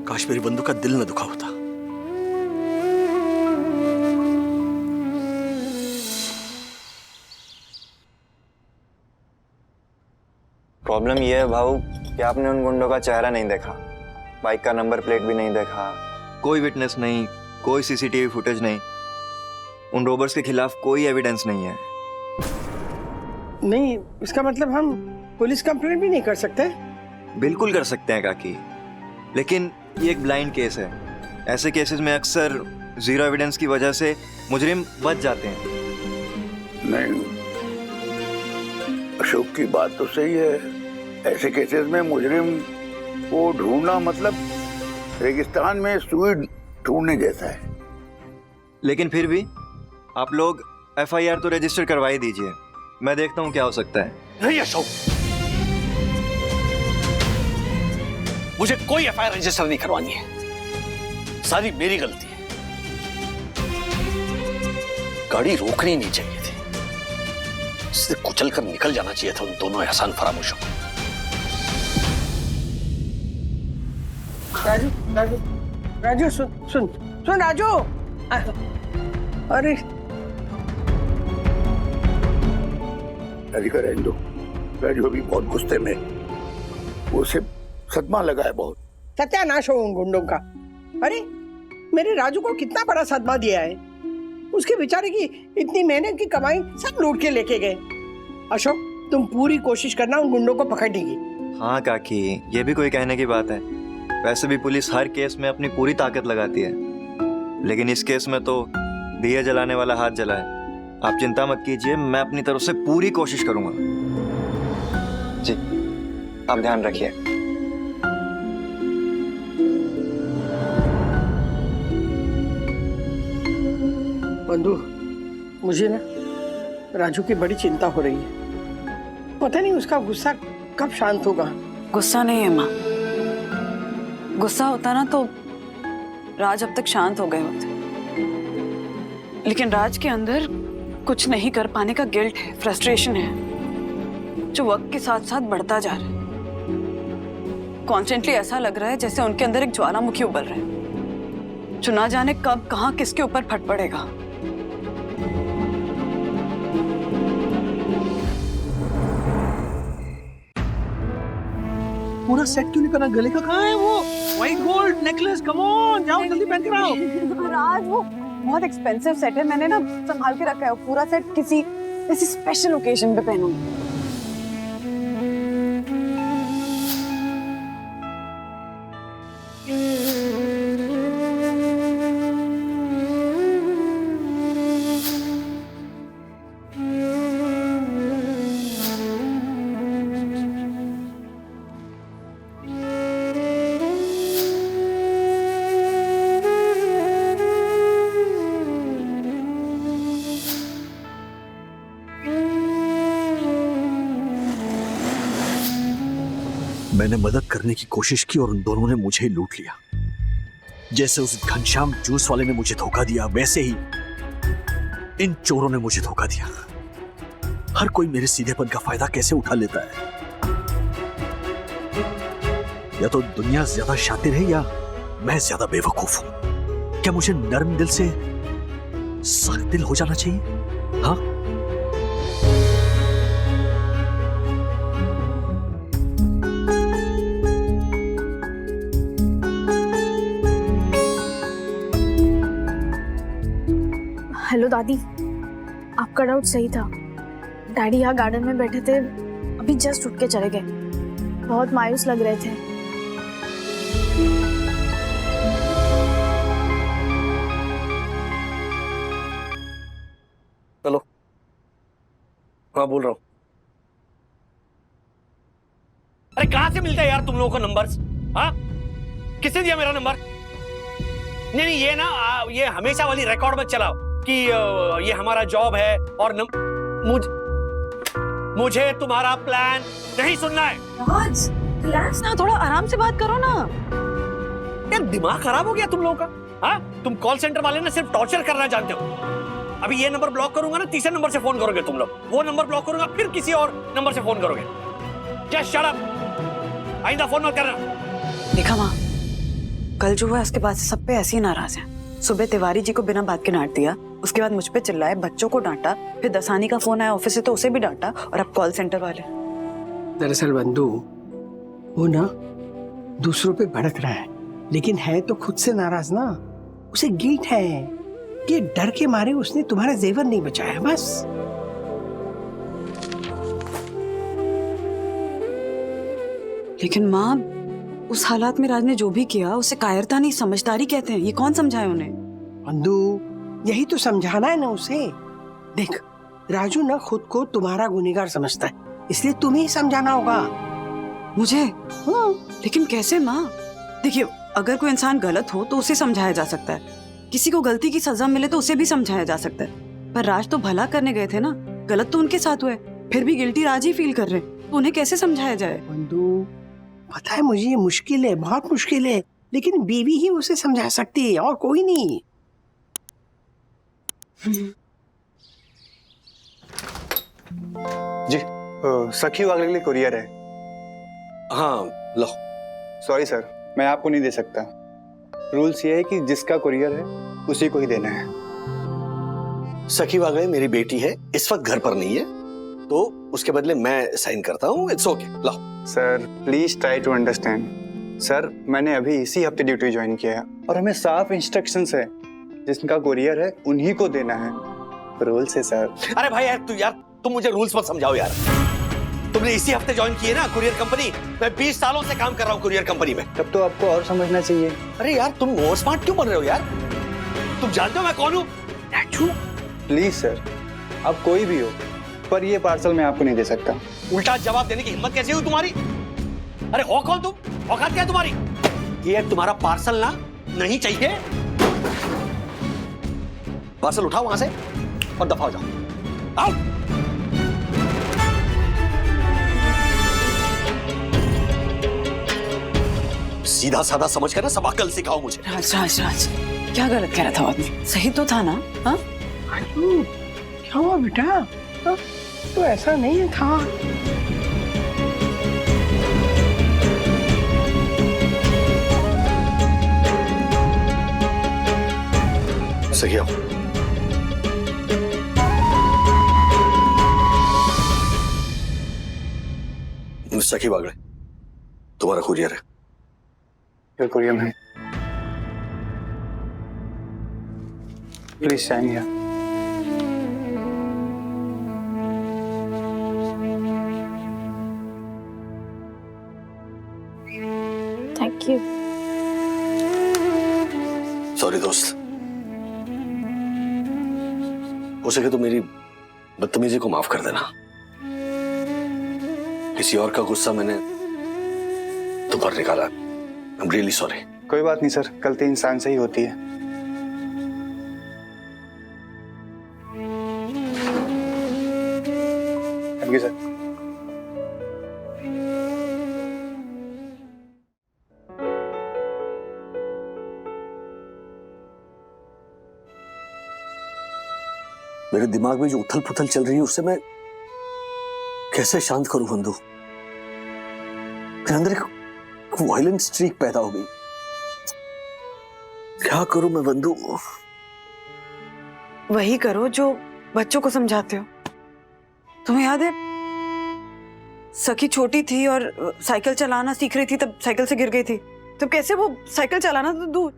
काश मेरी वंदू का दिल ना दुखा होता। प्रॉब्लम ये है भाऊ कि आपने उन गुंडों का चेहरा नहीं देखा, बाइक का नंबर प्लेट भी नहीं देखा, कोई विटनेस नहीं, कोई सीसीटीवी फुटेज नहीं, उन रोबर्स के खिलाफ कोई एविडेंस नहीं है। नहीं, इसका मतलब हम पुलिस कंप्लेंट भी नहीं कर सकते? बिल्कुल कर सकते हैं काकी, लेकिन ये एक ब्लाइंड केस है। ऐसे केसेस में अक्सर जीरो एविडेंस की वजह से मुजरिम बच जाते हैं। नहीं, अशोक की बात तो सही है। ऐसे केसेस में मुजरिम को ढूंढना मतलब रेगिस्तान में सुई ढूंढने जैसा है। लेकिन फिर भी आप लोग एफआईआर तो रजिस्टर करवा ही दीजिए, मैं देखता हूँ क्या हो सकता है। नहीं अशोक, मुझे कोई एफआईआर रजिस्टर नहीं करवानी है, सारी मेरी गलती है। गाड़ी रोकनी नहीं चाहिए थी, इससे कुचल कर निकल जाना चाहिए था उन दोनों एहसान फरामोशों को। राजू, राजू, राजू, सुन सुन सुन राजू। अरे राधिका रहने दो, राजू अभी बहुत गुस्से में, उसे सदमा लगा है बहुत। सत्यानाश हो उन गुंडों का। अरे मेरे राजू को कितना बड़ा सदमा दिया है, उसके बेचारे की इतनी मेहनत की कमाई सब लूट के लेके गए। अशोक तुम पूरी कोशिश करना उन गुंडों को पकड़ने की। हाँ काकी, ये भी कोई कहने की बात है। वैसे भी पुलिस हर केस में अपनी पूरी ताकत लगाती है, लेकिन इस केस में तो दिए जलाने वाला हाथ जला है। आप चिंता मत कीजिए, मैं अपनी तरफ से पूरी कोशिश करूंगा। जी, आप ध्यान रखिए। बंधु, मुझे ना राजू की बड़ी चिंता हो रही है। पता नहीं उसका गुस्सा कब शांत होगा। गुस्सा नहीं है माँ, गुस्सा होता ना तो राज अब तक शांत हो गए होते, लेकिन राज के अंदर कुछ नहीं कर पाने का गिल्ट है, फ्रस्ट्रेशन है, जो वक्त के साथ साथ बढ़ता जा रहा है। कॉन्स्टेंटली ऐसा लग रहा है जैसे उनके अंदर एक ज्वालामुखी उबल रहा है, जो ना जाने कब कहाँ किसके ऊपर फट पड़ेगा। पूरा सेट क्यों नहीं करना? गले का कहाँ है वो white gold necklace? Come on, जाओ जल्दी पहन कर आओ। राज वो बहुत एक्सपेंसिव सेट है, मैंने ना संभाल के रखा है। पूरा सेट किसी स्पेशल ओकेजन पे पहनूंगी। मैंने मदद करने की कोशिश की और उन दोनों ने मुझे लूट लिया। जैसे उस घनश्याम जूस वाले ने मुझे धोखा दिया, वैसे ही इन चोरों ने मुझे धोखा दिया। हर कोई मेरे सीधेपन का फायदा कैसे उठा लेता है। या तो दुनिया ज्यादा शातिर है या मैं ज्यादा बेवकूफ हूं। क्या मुझे नर्म दिल से सख्त दिल हो जाना चाहिए? हाँ, हेलो दादी, आपका डाउट सही था। डैडी यहाँ गार्डन में बैठे थे, अभी जस्ट उठ के चले गए। बहुत मायूस लग रहे थे। हाँ बोल रहा हूँ। अरे कहां से मिलता है यार तुम लोगों को नंबर्स? हाँ, किसने दिया मेरा नंबर? नहीं नहीं, ये ना ये हमेशा वाली रिकॉर्ड मत चलाओ कि ये हमारा जॉब है और मुझे तुम्हारा प्लान नहीं सुनना है। राज, रिलैक्स ना, थोड़ा आराम से बात करो ना। यार दिमाग खराब हो गया तुम लोगों का। हाँ, तुम कॉल सेंटर वाले ना सिर्फ टॉर्चर करना जानते हो। अभी ये नंबर ब्लॉक करूंगा ना, तीसरे नंबर से फोन करोगे तुम लोग। वो नंबर ब्लॉक करूंगा, फिर किसी और नंबर से फोन करोगे। जस्ट शट अप, आइंदा फोन मत करना। देखा माँ, कल जो हुआ उसके बाद से सब पे ऐसे ही नाराज है। सुबह तिवारी जी को बिना बात के डांट दिया, उसके बाद मुझ पे चिल्लाए, बच्चों को डांटा, फिर दसानी का फोन आया ऑफिस से तो उसे भी डांटा, और अब कॉल सेंटर वाले। दरअसल बंधु, वो ना दूसरों पे भड़क रहा है, लेकिन है तो खुद से नाराज ना। उसे गिल्ट है कि डर के मारे उसने तुम्हारा जेवर नहीं बचाया, बस। लेकिन माँ, उस हालात में राज ने जो भी किया उसे कायरता नहीं समझदारी कहते हैं। ये कौन समझाए उन्हें? बंधु, यही तो समझाना है ना उसे। देख, राजू ना खुद को तुम्हारा गुनहगार समझता है, इसलिए तुम्हें ही समझाना होगा। मुझे? हाँ। लेकिन कैसे माँ? देखिए, अगर कोई इंसान गलत हो तो उसे समझाया जा सकता है, किसी को गलती की सजा मिले तो उसे भी समझाया जा सकता है। पर राज तो भला करने गए थे ना, गलत तो उनके साथ हुए, फिर भी गिल्टी राज ही फील कर रहे, तो उन्हें कैसे समझाया जाए? बंधु, पता है मुझे ये मुश्किल है, बहुत मुश्किल है, लेकिन बीवी ही उसे समझा सकती है और कोई नहीं। जी, सखी वागले के लिए कुरियर है। हाँ लो। सॉरी सर, मैं आपको नहीं दे सकता। रूल्स ये है कि जिसका कुरियर है उसी को ही देना है। सखी वागले मेरी बेटी है, इस वक्त घर पर नहीं है, तो उसके बदले मैं साइन करता हूँ। इट्स ओके, लो। Sir please try to understand. Sir, मैंने अभी इसी हफ्ते ड्यूटी ज्वाइन किया है और हमें साफ इंस्ट्रक्शंस है, जिसका कुरियर है उन्हीं को देना है। रूल्स है सर। अरे भाई यार तुम मुझे रूल्स मत समझाओ यार। तुमने इसी हफ्ते ज्वाइन की है ना कुरियर कंपनी? मैं 20 सालों से काम कर रहा हूँ कुरियर कंपनी में। तब तो आपको और समझना चाहिए। अरे यार तुम ओवर स्मार्ट क्यों बन रहे हो यार? तुम जानते हो मैं कौन हूँ? प्लीज सर, आप कोई भी हो, पर ये पार्सल मैं आपको नहीं दे सकता। उल्टा जवाब देने की हिम्मत कैसे हुई तुम्हारी? अरे हो कौन तुम? औकात क्या है तुम्हारी? ये तुम्हारा पार्सल ना नहीं चाहिए। पार्सल उठाओ वहां से और दफा हो जाओ। आओ। सीधा साधा समझ कर ना सब अकल सिखाओ मुझे। राज राज राज, क्या गलत कह रहा था आदमी? सही तो था ना? हाँ, क्या हुआ बेटा? हाँ? तो ऐसा नहीं था। सही आओ। सखी वागले, तुम्हारा कुरियर है। Your courier man. Please sign here. Thank you. Sorry दोस्त, हो सके तो मेरी बदतमीजी को माफ कर देना। किसी और का गुस्सा मैंने तुम पर निकाला। I'm really sorry. कोई बात नहीं सर, गलती इंसान से ही होती है। Thank you sir. मेरे दिमाग में जो उथल पुथल चल रही है उससे मैं कैसे शांत करूं बंधु? मेरे अंदर एक वायलेंट स्ट्रीक पैदा हो गई। क्या करूं मैं बंधु? वही करो जो बच्चों को समझाते हो। तुम्हें याद है, सखी छोटी थी और साइकिल चलाना सीख रही थी, तब साइकिल से गिर गई थी। तब कैसे वो साइकिल चलाना तो दूर,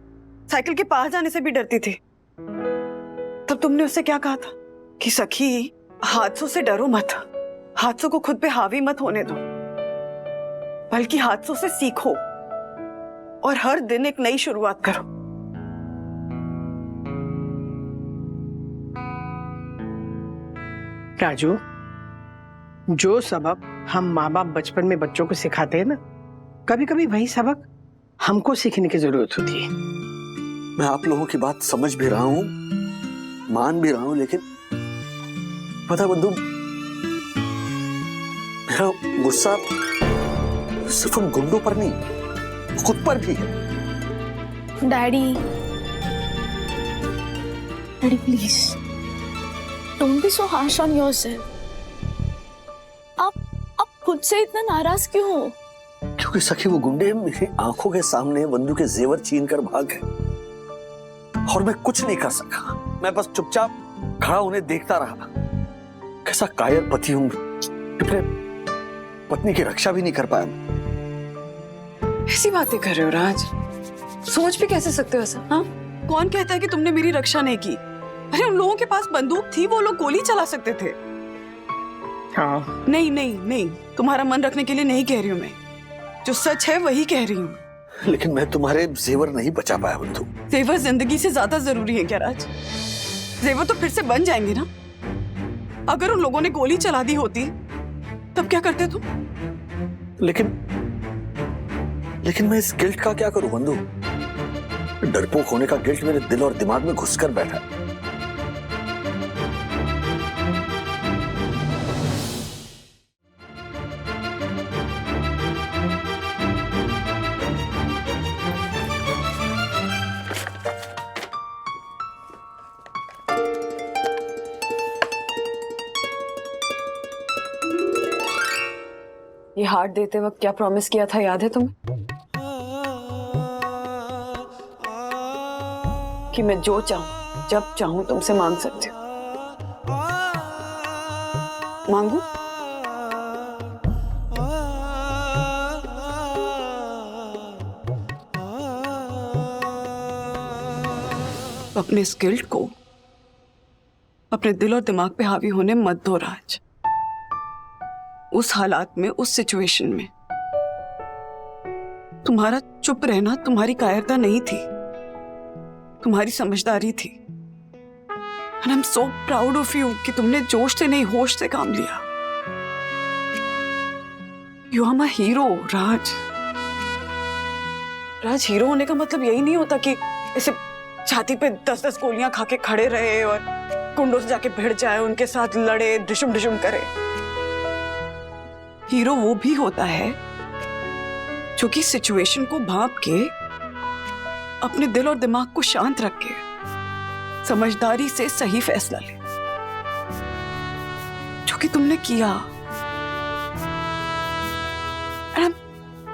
साइकिल के पास जाने से भी डरती थी। तब तुमने उससे क्या कहा था कि सखी, हादसों से डरो मत, हादसों को खुद पे हावी मत होने दो, बल्कि हादसों से सीखो और हर दिन एक नई शुरुआत करो। राजू, जो सबक हम माँ बाप बचपन में बच्चों को सिखाते हैं ना, कभी कभी वही सबक हमको सीखने की जरूरत होती है। मैं आप लोगों की बात समझ भी रहा हूँ, मान भी रहा हूँ, लेकिन पता बंधु, मेरा गुस्सा सिर्फ उन गुंडों पर नहीं, खुद पर भी है। Daddy, daddy please don't be so harsh on yourself. आप खुद से इतना नाराज क्यों हो? क्योंकि सखी वो गुंडे मेरी आंखों के सामने बंधु के जेवर छीन कर भाग गए और मैं कुछ नहीं कर सका। मैं बस चुपचाप खड़ा उन्हें देखता रहा। कैसा कायर पति हूं, अपने पत्नी की रक्षा भी नहीं कर पाया। ऐसी बातें कर रहे हो राज, सोच भी कैसे सकते हो ऐसा? हाँ, कौन कहता है कि तुमने मेरी रक्षा नहीं की? अरे उन लोगों के पास बंदूक थी, वो लोग गोली चला सकते थे। हाँ। नहीं नहीं नहीं, तुम्हारा मन रखने के लिए नहीं कह रही हूँ मैं, जो सच है वही कह रही हूँ। लेकिन मैं तुम्हारे जेवर नहीं बचा पाया बंधु। जेवर जिंदगी से ज्यादा जरूरी है क्या राज? जेवर तो फिर से बन जाएंगे ना। अगर उन लोगों ने गोली चला दी होती तब क्या करते तुम? लेकिन मैं इस गिल्ट का क्या करूं बंधु? डरपोक होने का गिल्ट मेरे दिल और दिमाग में घुसकर बैठा है। ये हार्ट देते वक्त क्या प्रॉमिस किया था, याद है तुम्हें? कि मैं जो चाहूं जब चाहूं तुमसे मांग सकती हूँ। मांगू? अपने इस गिल्ट को अपने दिल और दिमाग पे हावी होने मत दो राज। उस हालात में, उस सिचुएशन में तुम्हारा चुप रहना तुम्हारी कायरता नहीं थी, तुम्हारी समझदारी थी। And I'm so proud of you कि तुमने जोश से नहीं होश से काम लिया। You are my hero, Raj. Raj, hero होने का मतलब यही नहीं होता कि ऐसे छाती पे 10-10 गोलियां खा के खड़े रहे और गुंडों से जाके भिड़ जाए, उनके साथ लड़े, डिशुम डिशुम करे। हीरो वो भी होता है जो कि सिचुएशन को भांप के अपने दिल और दिमाग को शांत रख के समझदारी से सही फैसला ले, जो कि तुमने किया। And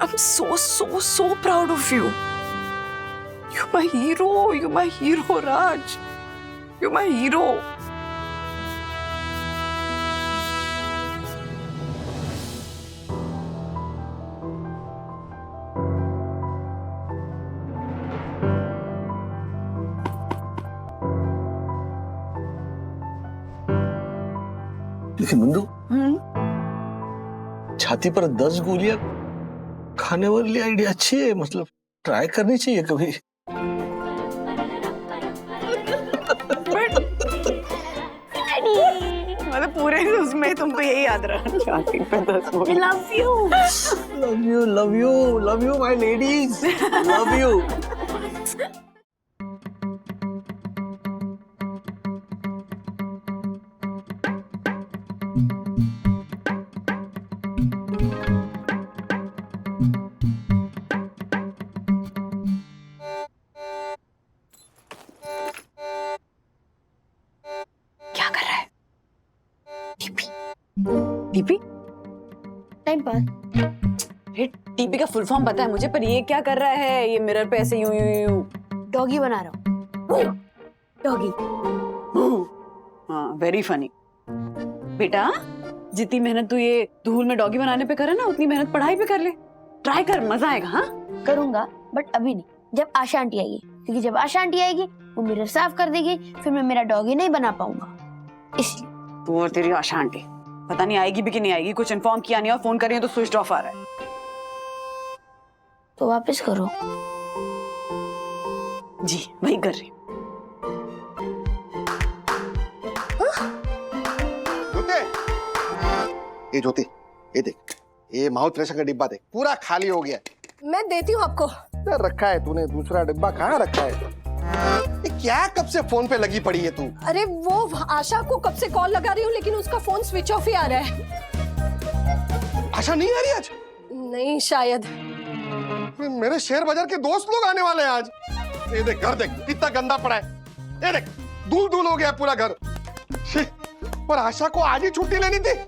I'm so proud of you. You're my hero. You're my hero, Raj. You're my hero. लेकिन बंधु, छाती पर 10 गोलियां खाने वाली आइडिया अच्छी है, मतलब ट्राई करनी चाहिए कभी। मतलब पूरे उसमें तुमको यही याद रहा, छाती पे 10 गोली। Love you, love you, love you, love you my ladies, love you. TP? Time pass. TP का फुल फॉर्म पता है मुझे, पर ये क्या कर रहा है? ये मिरर पे ऐसे यूं यूं यूं डॉगी बना रहा हूँ। डॉगी। हाँ, वेरी फनी। बेटा, जितनी मेहनत तू ये धूल में डॉगी बनाने पे करे ना, उतनी मेहनत पढ़ाई पे कर ले। ट्राई कर, मजा आएगा। हाँ करूंगा, बट अभी नहीं, जब आशा आंटी आएगी, क्योंकि जब आशा आंटी आएगी वो मिरर साफ कर देगी, फिर मैं मेरा डॉगी नहीं बना पाऊंगा, इसलिए। तू और तेरी आशा आंटी पता नहीं आएगी भी कि नहीं आएगी, कुछ इन्फॉर्म किया नहीं और फोन कर रही है तो स्विच ऑफ आ रहा है। तो वापस करो। जी वही कर रही हूँ। ये ज्योति, ये देख, ये माउथ फ्रेशनर का डिब्बा देख, पूरा खाली हो गया। मैं देती हूँ आपको। इधर रखा है तूने, दूसरा डिब्बा कहाँ रखा है? ये क्या कब से फोन पे लगी पड़ी है तू? अरे वो आशा को कब से कॉल लगा रही हूँ, लेकिन उसका फोन स्विच ऑफ ही आ रहा है। आशा नहीं आ रही आज? नहीं शायद। मेरे शेयर बाजार के दोस्त लोग आने वाले हैं आज। ये देख घर देख कितना गंदा पड़ा है, ये देख धूल धूल हो गया पूरा घर। पर आशा को आज ही छुट्टी लेनी थी।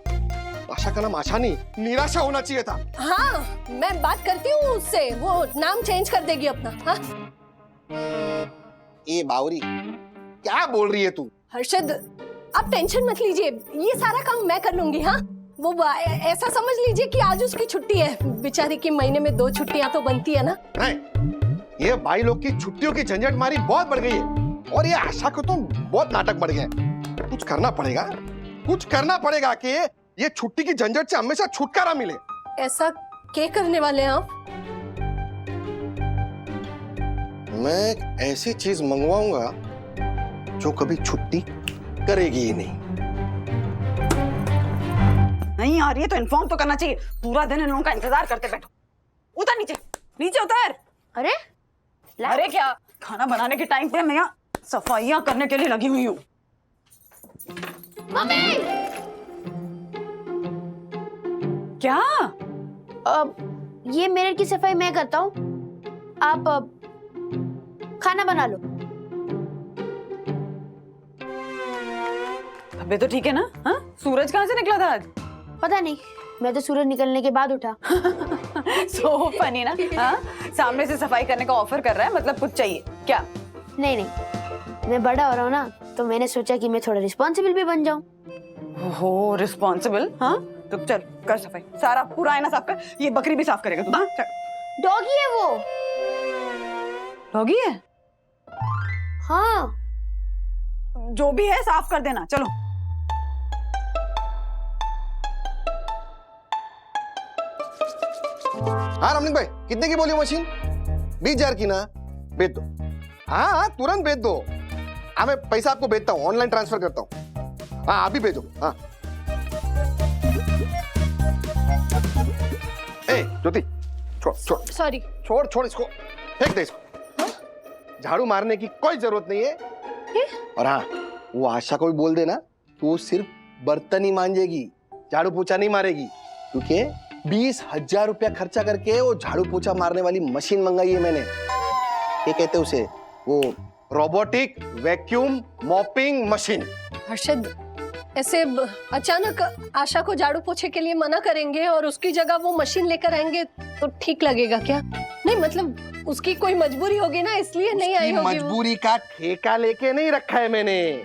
आशा का नाम आशा नहीं, निराशा होना चाहिए था। हाँ मैं बात करती हूँ उससे, वो नाम चेंज कर देगी अपना। हाँ? ए बावरी, क्या बोल रही है तू? हर्षद आप टेंशन मत लीजिए, ये सारा काम मैं कर लूंगी। हाँ वो ऐसा समझ लीजिए कि आज उसकी छुट्टी है, बेचारी की महीने में 2 छुट्टियां तो बनती है ना। नहीं, ये भाई लोग की छुट्टियों की झंझट मारी बहुत बढ़ गई है, और ये आशा को तो बहुत नाटक बढ़ गए। कुछ करना पड़ेगा, कुछ करना पड़ेगा कि ये छुट्टी की झंझट से हमेशा छुटकारा मिले। ऐसा क्या करने वाले हैं आप? मैं एक ऐसी चीज मंगवाऊंगा जो कभी छुट्टी करेगी ही नहीं। नहीं आ रही है तो इन्फॉर्म तो करना चाहिए। पूरा दिन इन लोगों का इंतजार करते बैठो। उतर नीचे, नीचे उतर। अरे अरे क्या, खाना बनाने के टाइम पे मैं यहाँ सफाइयाँ करने के लिए लगी हुई हूँ। मम्मी क्या? ये मिरर की सफाई मैं करता हूँ, आप खाना बना लो। अबे तो ठीक है ना? हाँ सूरज कहाँ से निकला था आज? पता नहीं, मैं तो सूरज निकलने के बाद उठा। सो फनी ना। हाँ सामने से सफाई करने का ऑफर कर रहा है, मतलब कुछ चाहिए क्या? नहीं नहीं, मैं बड़ा हो रहा हूँ ना, तो मैंने सोचा कि मैं थोड़ा रिस्पॉन्सिबल भी बन जाऊँ। हो रिस्पॉन्सिबल? हाँ तो चल कर सफाई, सारा पूरा आईना साफ कर। ये बकरी भी साफ करेगा तू। हाँ डॉगी है वो। डॉगी है? हाँ जो भी है साफ कर देना। चलो हाँ रमनिक भाई, कितने की बोली मशीन? 20,000 की ना? भेज दो। हाँ हाँ तुरंत भेज दो। हाँ मैं पैसा आपको भेजता हूँ, ऑनलाइन ट्रांसफर करता हूँ। हाँ अभी भेजो। हाँ ए ज्योति, छोड़ छोड़ सॉरी। छोड़ छोड़ इसको, फेंक दे इसको। झाड़ू मारने की कोई जरूरत नहीं है। और हाँ वो आशा को भी बोल देना, तो वो सिर्फ बर्तन ही मांजेगी, झाड़ू पोछा नहीं मारेगी, क्योंकि 20,000 रुपया खर्चा करके वो झाड़ू पोछा मारने वाली मशीन मंगाई है मैंने। क्या कहते हैं उसे? वो robotic vacuum mopping machine. Harshad ऐसे अचानक आशा को झाड़ू पोछे के लिए मना करेंगे और उसकी जगह वो मशीन लेकर आएंगे तो ठीक लगेगा क्या? नहीं मतलब उसकी कोई मजबूरी होगी ना, इसलिए नहीं आई होगी। मजबूरी का ठेका लेके नहीं रखा है मैंने।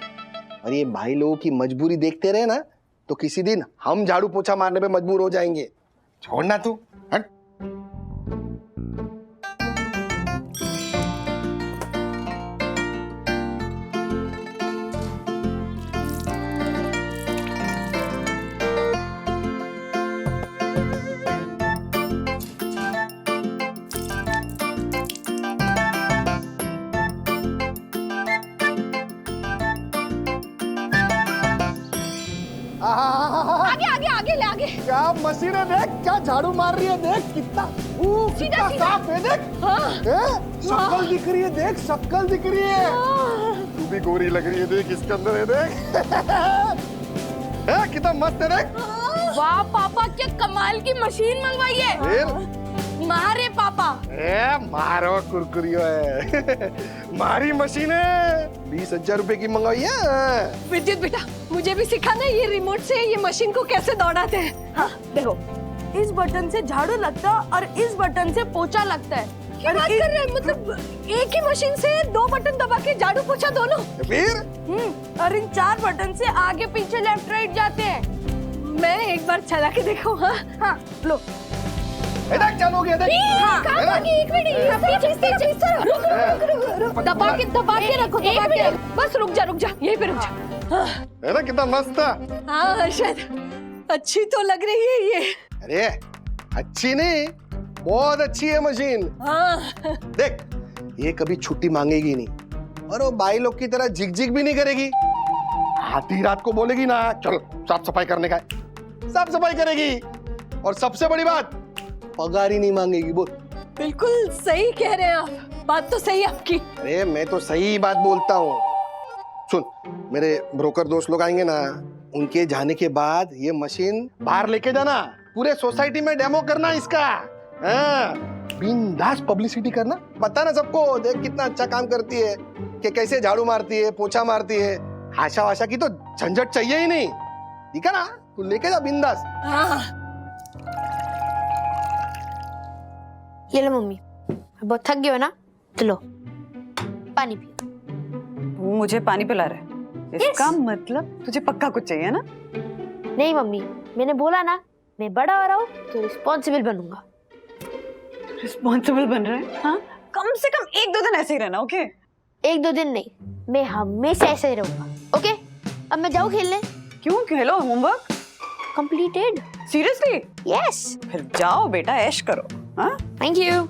और ये भाई लोगों की मजबूरी देखते रहे ना, तो किसी दिन हम झाड़ू पोछा मारने पे मजबूर हो जाएंगे। छोड़ना तू, हट। आगे आगे आगे ले आगे। क्या मशीन है, देख क्या झाड़ू मार रही है, देख कितना सीधा सीधा साफ है, देख। हाँ। शक्ल दिख रही है, देख शक्ल दिख रही है। तू भी गोरी लग रही है, देख इसके अंदर है, देख। कितना मस्त है, देख। वाह पापा, क्या कमाल की मशीन मंगवाई है। फिर मारे पापा। मारो कुरकुरियो है। मारी मशीन है, 20,000 रुपए की मंगाई है। विद्युत बेटा मुझे भी सिखाना ये रिमोट से ये मशीन को कैसे दौड़ाते हैं। हाँ देखो, इस बटन से झाड़ू लगता है और इस बटन से पोछा लगता है। क्या बात कर रहे हैं? मतलब एक ही मशीन से 2 बटन दबा के झाड़ू पोछा दोनों? फिर और इन 4 बटन से आगे पीछे लेफ्ट राइट जाते हैं। मैं एक बार चला के देखूं। हाँ हाँ लो, देख चालू हो गया, देख। एक मिनट, दबा के रखो, बस रुक जा यहीं पे रुक जा। है ना कितना मस्त था। हाँ हर्षद अच्छी तो लग रही है ये। अरे अच्छी नहीं, बहुत अच्छी है मशीन। हाँ देख ये कभी छुट्टी मांगेगी नहीं, और वो भाई लोग की तरह झिक झिक भी नहीं करेगी। आधी रात को बोलेगी ना चल साफ सफाई करने का है, साफ सफाई करेगी और सबसे बड़ी बात पगार ही नहीं मांगेगी। बोल। बिल्कुल सही कह रहे हैं आप, बात तो सही है आपकी। अरे मैं तो सही बात बोलता हूँ। सुन, मेरे ब्रोकर दोस्त लोग आएंगे ना, उनके जाने के बाद ये मशीन बाहर लेके जाना, पूरे सोसाइटी में डेमो करना इसका। हाँ, बिंदास पब्लिसिटी करना, बताना सबको देख कितना अच्छा काम करती है, कि कैसे झाड़ू मारती है, पोछा मारती है। आशा वाशा की तो झंझट चाहिए ही नहीं, ठीक है ना? तू लेके जा बिंदास। हाँ। ये लो मम्मी, बहुत थक गए हो ना, तो लो पानी पियो। तू मुझे पानी पिला रहा है? इसका मतलब तुझे पक्का कुछ चाहिए ना? नहीं मम्मी, मैंने बोला ना, मैं बड़ा हो रहा हूँ तो रिस्पॉन्सिबल बनूंगा। रिस्पॉन्सिबल बन रहा है? हाँ, कम से कम 1-2 दिन ऐसे ही रहना, ओके? 1-2 दिन नहीं, मैं हमेशा ऐसे ही रहूंगा, ओके? अब मैं जाऊँ खेलने? क्यों? खेलो, होमवर्क कंप्लीटेड। सीरियसली? यस। फिर जाओ बेटा, ऐश करो। हाँ, थैंक यू।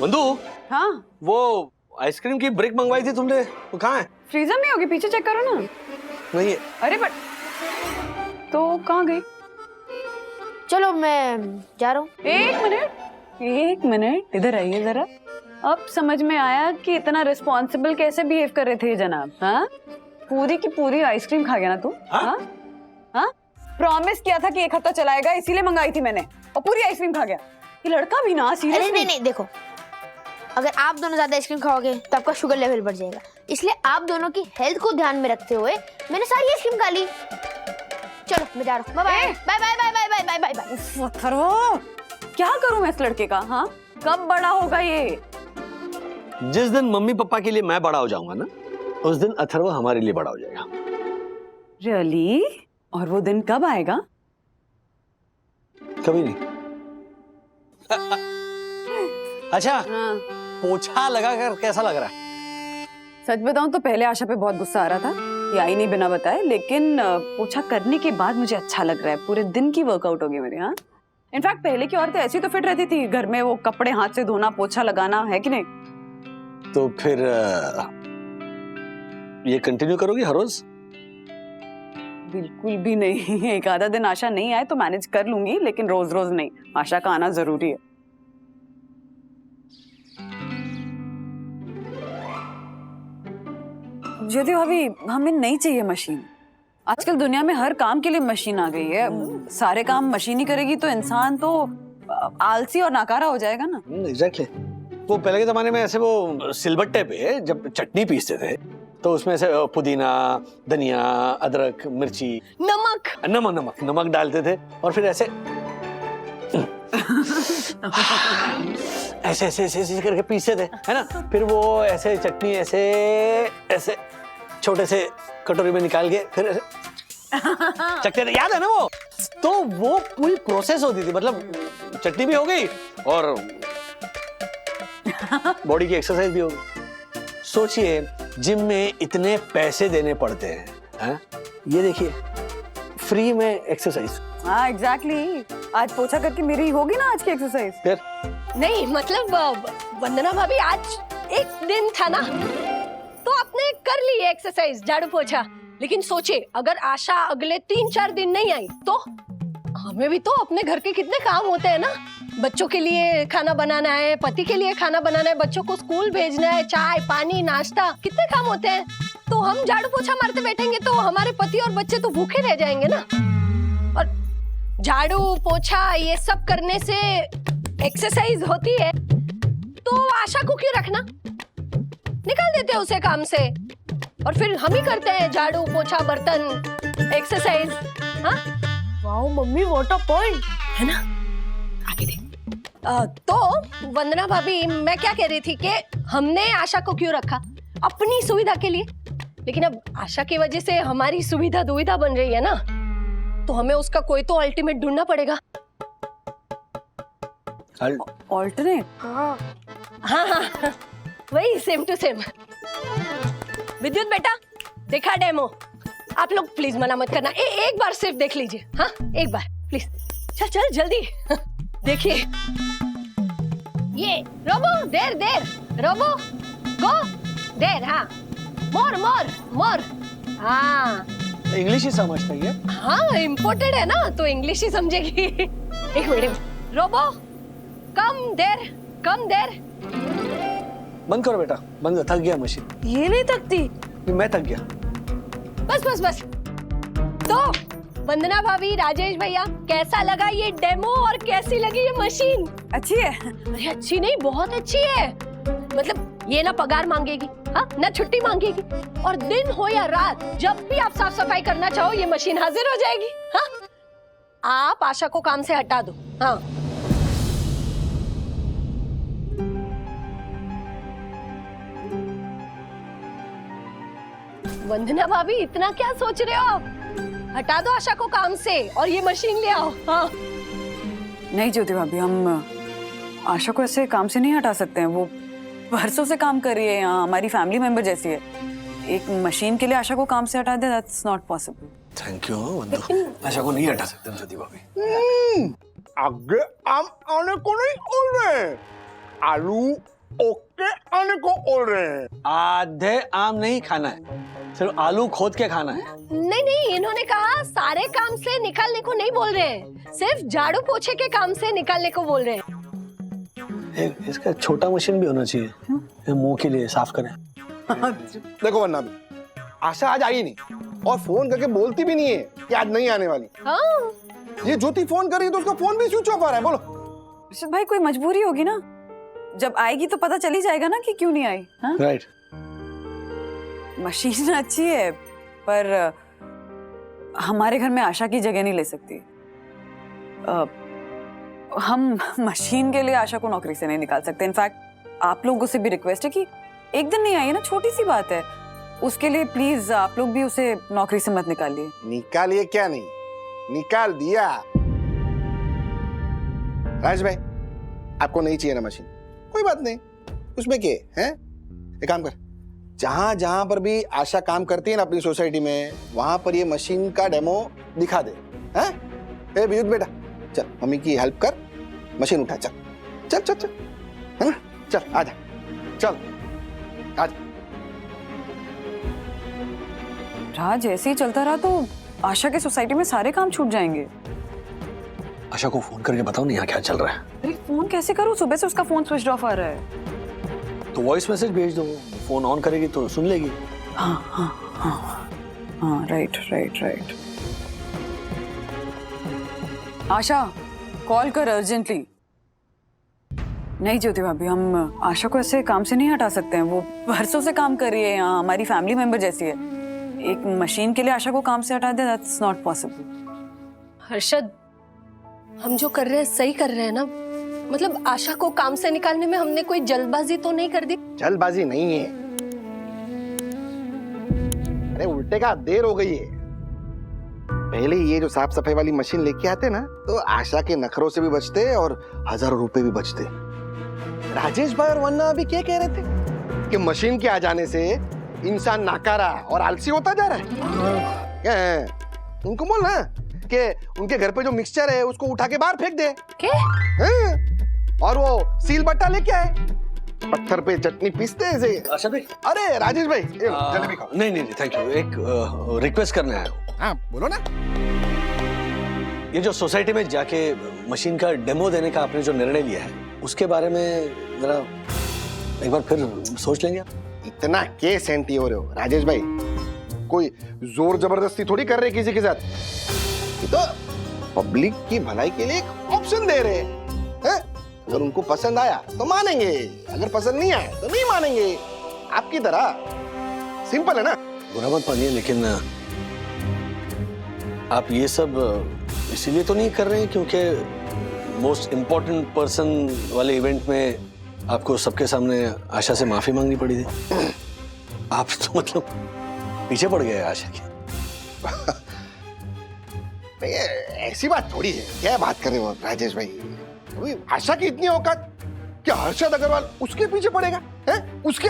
बंधु, हाँ, वो आइसक्रीम की ब्रिक मंगवाई थी तुमने, वो कहाँ है? फ्रीजर में होगी, पीछे चेक करो ना। नहीं है। अरे बट तो कहाँ गई? चलो मैं जा रहा हूँ। 1 मिनट इधर आइए जरा। अब समझ में आया कि इतना रिस्पॉन्सिबल कैसे बिहेव कर रहे थे ये जनाब। हाँ, पूरी की पूरी आइसक्रीम खा गया ना तू? हाँ हाँ, प्रॉमिस किया था कि 1 हफ्ता चलाएगा, इसीलिए मंगाई थी मैंने, और पूरी आइसक्रीम खा गया। ये लड़का भी ना सीरियसली। अरे नहीं, देखो, अगर आप दोनों ज्यादा आइसक्रीम खाओगे तो आपका शुगर लेवल बढ़ जाएगा, इसलिए आप दोनों की हेल्थ को ध्यान में रखते हुए मैंने सारी आइसक्रीम खा ली। चलो मैं जा रहा हूँ, bye bye bye bye bye bye bye bye bye. Atharva, क्या करूं मैं इस लड़के का? हाँ, कब बड़ा होगा ये? जिस दिन मम्मी पापा के लिए मैं बड़ा हो जाऊंगा ना, उस दिन अथर्व हमारे लिए बड़ा हो जाएगा। रियली? और वो दिन कब आएगा? कभी नहीं। अच्छा, हाँ। पोछा लगाकर कैसा लग रहा है? सच बताऊं तो पहले आशा पे बहुत गुस्सा आ रहा था कि आई नहीं बिना बताए, लेकिन पोछा करने के बाद मुझे अच्छा लग रहा है। पूरे दिन की वर्कआउट हो गई मेरी। हाँ, इनफैक्ट पहले की औरतें ऐसी तो फिट रहती थी, घर में वो कपड़े हाथ से धोना, पोछा लगाना, है कि नहीं? तो फिर ये कंटिन्यू करोगी हर रोज? बिल्कुल भी नहीं। एक आधा दिन आशा नहीं आए तो मैनेज कर लूंगी, लेकिन रोज रोज नहीं। आशा का आना जरूरी है। ज्योति भाभी, हमें नहीं चाहिए मशीन। आजकल दुनिया में हर काम के लिए मशीन आ गई है। सारे काम मशीन ही करेगी तो इंसान तो आलसी और नाकारा हो जाएगा ना। एग्जैक्टली। वो पहले के जमाने में ऐसे वो सिलबट्टे पे जब चटनी पीसते थे तो उसमें ऐसे पुदीना, धनिया, अदरक, मिर्ची, नमक डालते थे और फिर ऐसे ऐसे ऐसे ऐसे ऐसे करके पीसते थे, है ना? फिर वो ऐसे चटनी ऐसे ऐसे छोटे से कटोरी में निकाल के फिर ऐसे चखते थे, याद है ना वो? तो वो पूरी प्रोसेस होती थी, मतलब चटनी भी हो गई और बॉडी की एक्सरसाइज भी हो गई। सोचिए, जिम में इतने पैसे देने पड़ते हैं, ये देखिए फ्री में एक्सरसाइज। हाँ एग्जैक्टली। आज पोछा करके मेरी होगी ना आज की एक्सरसाइज। फिर नहीं मतलब वंदना भाभी, आज एक दिन था ना तो आपने कर ली एक्सरसाइज, झाड़ू पोछा। लेकिन सोचे अगर आशा अगले 3-4 दिन नहीं आई तो हमें भी तो अपने घर के कितने काम होते हैं ना। बच्चों के लिए खाना बनाना है, पति के लिए खाना बनाना है, बच्चों को स्कूल भेजना है, चाय पानी नाश्ता, कितने काम होते हैं। तो हम झाड़ू पोछा मारते बैठेंगे तो हमारे पति और बच्चे तो भूखे रह जाएंगे ना। और झाड़ू पोछा ये सब करने से एक्सरसाइज होती है, तो आशा को क्यों रखना? निकाल देते हैं उसे काम से और फिर हम ही करते हैं झाड़ू पोछा बर्तन एक्सरसाइज। हाँ wow mummy, what a point, है ना? आगे देख। तो वंदना भाभी, मैं क्या कह रही थी कि हमने आशा को क्यों रखा? अपनी सुविधा के लिए। लेकिन अब आशा की वजह से हमारी सुविधा दुविधा बन रही है ना, तो हमें उसका कोई तो अल्टीमेट ढूंढना पड़ेगा। ऑल्टरनेट? हाँ हाँ हाँ, वही सेम टू सेम। विद्युत बेटा, देखा डेमो? आप लोग प्लीज मना मत करना, एक बार सिर्फ देख लीजिए। हाँ एक बार प्लीज। चल चल जल्दी देखिए। ये रोबो, देर रोबो, गो देर। हाँ मोर मोर मोर। हाँ इंग्लिश ही समझता है ये। हाँ इम्पोर्टेड है ना तो इंग्लिश ही समझेगी। एक मिनट रोबो, कम देर कम देर। बंद करो बेटा, बंद करो, थक गया मशीन। ये नहीं थकती। मैं थक गया। बस बस बस। तो वंदना भाभी, राजेश भैया, कैसा लगा ये डेमो और कैसी लगी ये मशीन? अच्छी है। अरे अच्छी नहीं, बहुत अच्छी है। मतलब ये ना पगार मांगेगी, हाँ ना छुट्टी मांगेगी, और दिन हो या रात जब भी आप साफ सफाई करना चाहो ये मशीन हाजिर हो जाएगी। हाँ आप आशा को काम से हटा दो। हाँ वंदना भाभी इतना क्या सोच रहे हो? हटा दो आशा को काम से और ये मशीन ले आओ। हाँ नहीं ज्योति भाभी, हम आशा को ऐसे काम से नहीं हटा सकते हैं। वो बरसों से काम कर रही है यहाँ, हमारी फैमिली मेंबर जैसी है। एक मशीन के लिए आशा को काम से हटा दे, that's not possible. Thank you Vandu, Asha को नहीं हटा सकते ज्योति भाभी। आगे आम आने को नहीं बोल रहे, आलू ओके आने को बोल रहे हैं। आधे आम नहीं खाना है, सिर्फ आलू खोद के खाना है। नहीं नहीं, इन्होंने कहा सारे काम से निकालने को नहीं बोल रहे हैं, सिर्फ झाड़ू पोछे के काम से निकालने को बोल रहे हैं। इसका छोटा मशीन भी होना चाहिए, मुंह के लिए साफ करें। देखो वरना भी आशा आज आई नहीं और फोन करके बोलती भी नहीं है कि आज नहीं आने वाली। हाँ ये ज्योति फोन कर रही है तो उसका फोन भी स्विच ऑफ आ रहा है। बोलो अर्षद भाई, कोई मजबूरी होगी ना, जब आएगी तो पता चली जाएगा ना कि क्यों नहीं आई। हाँ? राइट। मशीन अच्छी है पर हमारे घर में आशा की जगह नहीं ले सकती। हम मशीन के लिए आशा को नौकरी से नहीं निकाल सकते। इनफैक्ट आप लोगों से भी रिक्वेस्ट है कि एक दिन नहीं आई है ना, छोटी सी बात है, उसके लिए प्लीज आप लोग भी उसे नौकरी से मत निकालिए। निकालिए क्या, नहीं निकाल दिया। राज भाई आपको नहीं चाहिए ना मशीन, कोई बात नहीं, उसमें क्या है? एक काम कर, जहां जहां पर भी आशा काम करती है ना अपनी सोसाइटी में, वहां पर ये मशीन का डेमो दिखा दे। हैं? ए विद्युत बेटा, चल मम्मी की हेल्प कर, मशीन उठा, चल चल चल चल, है ना? चल आजा, चल आजा। राज ऐसे ही चलता रहा तो आशा के सोसाइटी में सारे काम छूट जाएंगे। आशा को फोन करके बताओ ना यहाँ क्या चल रहा है। अरे फोन कैसे करूं, सुबह से उसका फोन स्विच ऑफ आ रहा है। तो वॉइस मैसेज भेज दो, फोन ऑन करेगी तो सुन लेगी। हाँ हाँ हाँ हाँ, राइट राइट राइट। आशा कॉल कर अर्जेंटली। नहीं ज्योति भाभी, हम आशा को ऐसे काम से नहीं हटा सकते हैं। वो बरसों से काम कर रही है यहाँ, हमारी फैमिली मेंबर जैसी है। एक मशीन के लिए आशा को काम से हटा दे, दैट्स नॉट पॉसिबल। हर्षद, हम जो कर रहे हैं सही कर रहे हैं ना? मतलब आशा को काम से निकालने में हमने कोई जल्दबाजी तो नहीं कर दी? जल्दबाजी नहीं है, अरे उल्टे का देर हो गई है। पहले ये जो साफ सफाई वाली मशीन लेके आते ना तो आशा के नखरों से भी बचते और हजारों रुपए भी बचते। राजेश भाई और वन्ना अभी क्या कह रहे थे कि मशीन के आ जाने से इंसान नाकारा और आलसी होता जा रहा है। क्या है? उनको बोल ना कि उनके घर पे जो मिक्सचर है उसको उठा के बाहर फेंक दे। क्या? और वो सील बट्टा लेके आए, पत्थर पे चटनी पीसते ऐसे। आशा भाई, अरे राजेश भाई जलेबी खाओ। नहीं नहीं थैंक यू, एक रिक्वेस्ट करने आया हूँ। हाँ बोलो ना। ये जो सोसाइटी में जाके मशीन का डेमो देने का आपने जो निर्णय लिया है उसके बारे में जरा एक बार फिर सोच लेंगे आप? इतना के सेंटी हो रहे हो राजेश भाई, कोई जोर जबरदस्ती थोड़ी कर रहे किसी के साथ। ये तो पब्लिक की भलाई के लिए एक ऑप्शन दे रहे हैं। अगर उनको पसंद आया तो मानेंगे, अगर पसंद नहीं आया तो नहीं मानेंगे, आपकी तरह सिंपल है ना। बुरा मत मानिए, लेकिन आप ये सब इसीलिए तो नहीं कर रहे हैं क्योंकि मोस्ट इम्पोर्टेंट पर्सन वाले इवेंट में आपको सबके सामने आशा से माफी मांगनी पड़ी थी। आप तो मतलब पीछे पड़ गए आशा के। ऐसी बात थोड़ी है, क्या बात कर रहे हो राजेश भाई? आशा की इतनी औकात कि हर्षद अग्रवाल उसके पीछे पड़ेगा? हैं? उसके?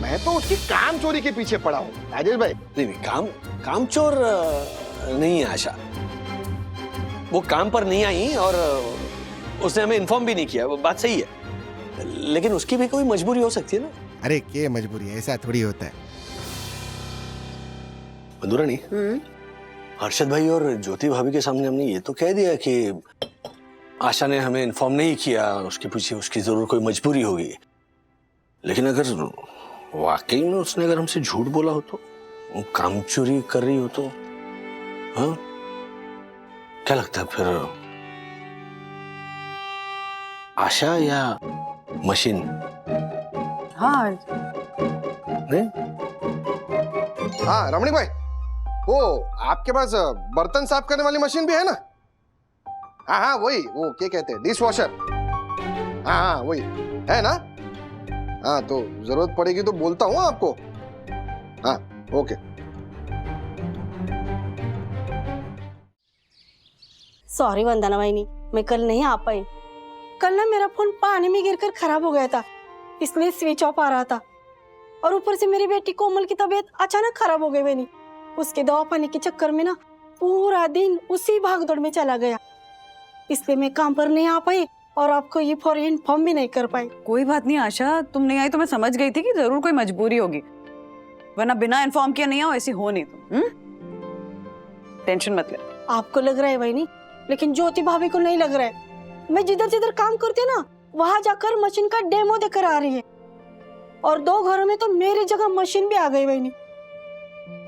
मैं तो उसकी काम चोरी के पीछे पड़ा हूँ राजेश भाई। नहीं, काम चोर नहीं है आशा, वो काम पर नहीं आई और उसने हमें इन्फॉर्म भी नहीं किया, वो बात सही है, लेकिन उसकी भी कोई मजबूरी हो सकती है ना। अरे क्या मजबूरी है, ऐसा थोड़ी होता है। मधुरानी, हर्षद भाई और ज्योति भाभी के सामने हमने ये तो कह दिया कि आशा ने हमें इन्फॉर्म नहीं किया, उसके पीछे उसकी जरूर कोई मजबूरी होगी। लेकिन अगर वाकई में उसने अगर हमसे झूठ बोला हो तो, वो काम चोरी कर रही हो तो, हाँ क्या लगता है फिर, आशा या मशीन? हाँ नहीं? हाँ रमणी भाई, वो आपके पास बर्तन साफ करने वाली मशीन भी है ना? हाँ हाँ वही, वो क्या कहते हैं, डिश वॉशर। हाँ हाँ वही है ना? हाँ तो जरूरत पड़ेगी तो बोलता हूँ आपको। हाँ ओके। सॉरी वंदना वाहिनी, मैं कल नहीं आ पाई। कल ना मेरा फोन पानी में गिरकर खराब हो गया था, इसलिए स्विच ऑफ आ रहा था। और ऊपर से मेरी बेटी कोमल की तबीयत अचानक खराब हो गई बनी। उसके दवा पानी के चक्कर में ना पूरा दिन उसी भागदौड़ में चला गया, इसलिए मैं काम पर नहीं आ पाई और आपको ये फॉर इन्फॉर्म भी नहीं कर पाई। कोई बात नहीं आशा, तुम नहीं आई तो मैं समझ गई थी कि जरूर कोई मजबूरी होगी, वरना बिना इन्फॉर्म किया नहीं आओ ऐसी हो नहीं तुम। टेंशन मत ले। आपको लग रहा है वही नहीं, लेकिन ज्योति भाभी को नहीं लग रहा है। मैं जिधर जिधर काम करती हूँ ना, वहां जाकर मशीन का डेमो देकर आ रही है, और 2 घरों में तो मेरी जगह मशीन भी आ गई वही।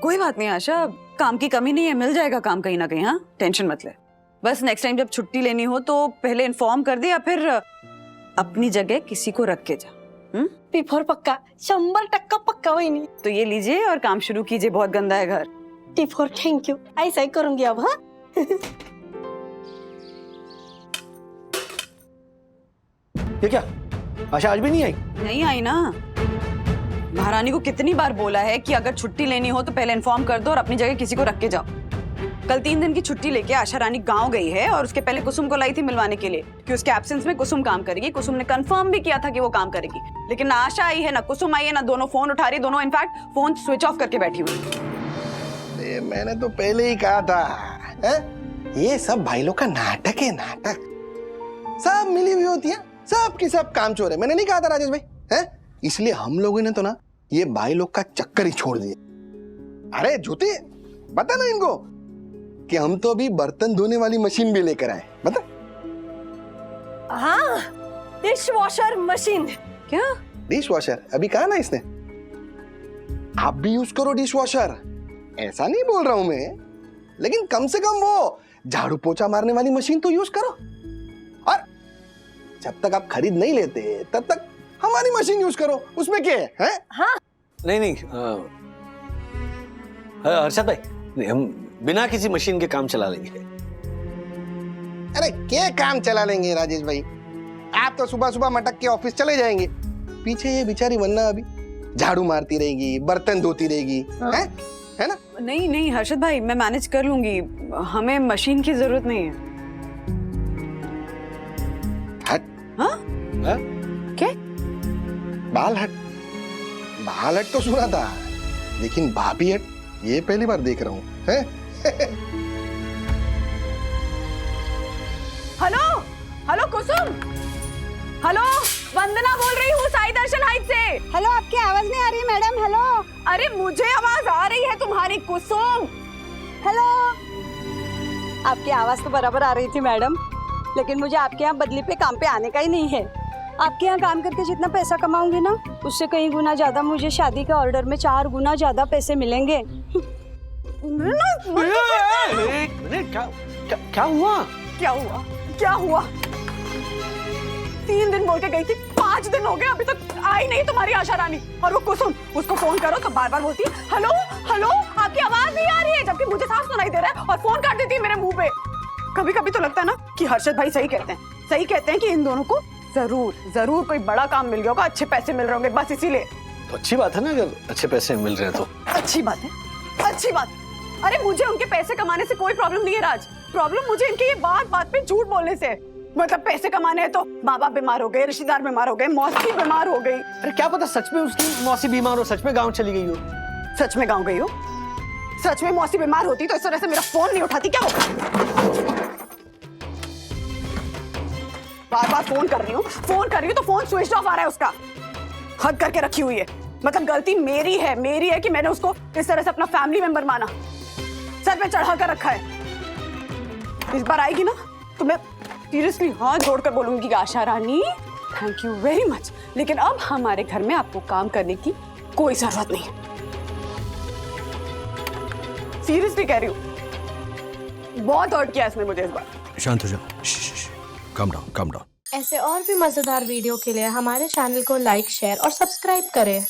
कोई बात नहीं आशा, काम की कमी नहीं है, मिल जाएगा काम कहीं ना कहीं। हाँ टेंशन मत ले। बस नेक्स्ट टाइम जब छुट्टी लेनी हो तो पहले इन्फॉर्म कर दे, या फिर अपनी जगह किसी को रख के जा। पिफोर पक्का, 100% पक्का वही नहीं। तो ये लीजिए और काम शुरू कीजिए, बहुत गंदा है घर। पिफोर थैंक यू, ऐसा ही करूंगी अब। हाँ ये क्या, आशा आज भी नहीं आई? नहीं आई ना। महारानी को कितनी बार बोला है कि अगर छुट्टी लेनी हो तो पहले इन्फॉर्म कर दो और अपनी जगह किसी को रख के जाओ। कल 3 दिन की छुट्टी लेके आशा रानी गांव गई है, और उसके पहले कुसुम को लाई थी मिलवाने के लिए कि उसके एब्सेंस में कुसुम काम करेगी। कुसुम ने कंफर्म भी किया था कि वो काम करेगी, लेकिन ना आशा आई है ना कुसुम आई है, ना दोनों फोन उठा रही। दोनों इनफैक्ट फोन स्विच ऑफ करके बैठी हुई। मैंने तो पहले ही कहा था है? ये सब भाई लोग का नाटक है, नाटक। सब मिली हुई होती है, सब की सब काम चोर है। मैंने नहीं कहा था राजेश भाई है? इसलिए हम लोगों ने तो ना ये भाई लोग का चक्कर ही छोड़ दिया। अरे ज्योति बता ना इनको कि हम तो अभी बर्तन धोने वाली मशीन भी लेकर आए। बता। हाँ, डिश वॉशर मशीन। क्या डिश वॉशर? अभी कहा ना इसने, आप भी यूज करो डिश वॉशर। ऐसा नहीं बोल रहा हूं मैं, लेकिन कम से कम वो झाड़ू पोछा मारने वाली मशीन तो यूज करो। और जब तक आप खरीद नहीं लेते तब तक हमारी मशीन यूज करो, उसमें क्या है? हाँ नहीं हर्षद भाई, नहीं, हम बिना किसी मशीन के काम चला लेंगे। अरे क्या काम चला लेंगे राजेश भाई? आप तो सुबह सुबह मटक के ऑफिस चले जाएंगे, पीछे ये बेचारी वन्ना अभी झाड़ू मारती रहेगी, बर्तन धोती रहेगी। हाँ? है ना? नहीं हर्षद भाई, मैं मैनेज कर लूंगी, हमें मशीन की जरूरत नहीं है। हट। हाँ? क्या? बाल हट। बाल हट तो सुना था, लेकिन भाभी हट ये पहली बार देख रहा हूँ। हेलो कुसुम, हेलो वंदना बोल रही हूँ साई दर्शन हाइट से। हेलो, आपकी आवाज नहीं आ रही मैडम? हेलो। अरे मुझे आवाज आ रही है तुम्हारी कुसुम। हेलो। आपकी आवाज तो बराबर आ रही थी मैडम, लेकिन मुझे आपके यहाँ बदली पे काम पे आने का ही नहीं है। आपके यहाँ काम करके जितना पैसा कमाऊंगी ना, उससे कई गुना ज्यादा मुझे शादी के ऑर्डर में 4 गुना ज्यादा पैसे मिलेंगे। क्या हुआ? क्या हुआ? 3 दिन बोल के गई थी, 5 दिन हो गए अभी तक आई नहीं तुम्हारी आशा रानी। और वो कुसुम, उसको फोन करो तो बार बार बोलती है हेलो हेलो, आपकी आवाज नहीं आ रही है, जबकि मुझे साफ सुनाई दे रहा है, और फोन काट देती है मेरे मुंह पे। कभी कभी तो लगता है ना कि हर्षद भाई सही कहते हैं कि इन दोनों को जरूर कोई बड़ा काम मिल गया होगा, अच्छे पैसे मिल रहे होंगे, बस इसीलिए। तो अच्छी बात है ना, अगर अच्छे पैसे मिल रहे हैं तो। अच्छी बात है। अरे मुझे उनके पैसे कमाने से कोई प्रॉब्लम नहीं है राज, प्रॉब्लम मुझे इनके ये बात पे झूठ बोलने से। मतलब पैसे कमाने हैं तो माँ बाप बीमार हो गए, रिश्तेदार बीमार हो गए, मौसी बीमार हो गई। अरे क्या पता सच में उसकी मौसी बीमार हो, सच में गांव चली गई हो। सच में गांव गई हो? सच में मौसी बीमार होती तो इस तरह से मेरा फोन नहीं उठाती क्या? बार फोन कर रही हूँ तो फोन स्विच ऑफ आ रहा है उसका। हद करके रखी हुई है। मतलब गलती मेरी है कि मैंने उसको इस तरह से अपना फैमिली मेंबर माना, सर पे चढ़ा कर रखा है। इस बार आएगी ना तो मैं सीरियसली हाथ जोड़कर बोलूंगी कि Asha Rani thank you very much, लेकिन अब हमारे घर में आपको काम करने की कोई जरूरत नहीं है। सीरियसली कह रही हूँ, बहुत हर्ट किया इसने मुझे इस बार। शांत हो जाओ, काम डाउन, काम डाउन। ऐसे और भी मजेदार वीडियो के लिए हमारे चैनल को लाइक, शेयर और सब्सक्राइब करें।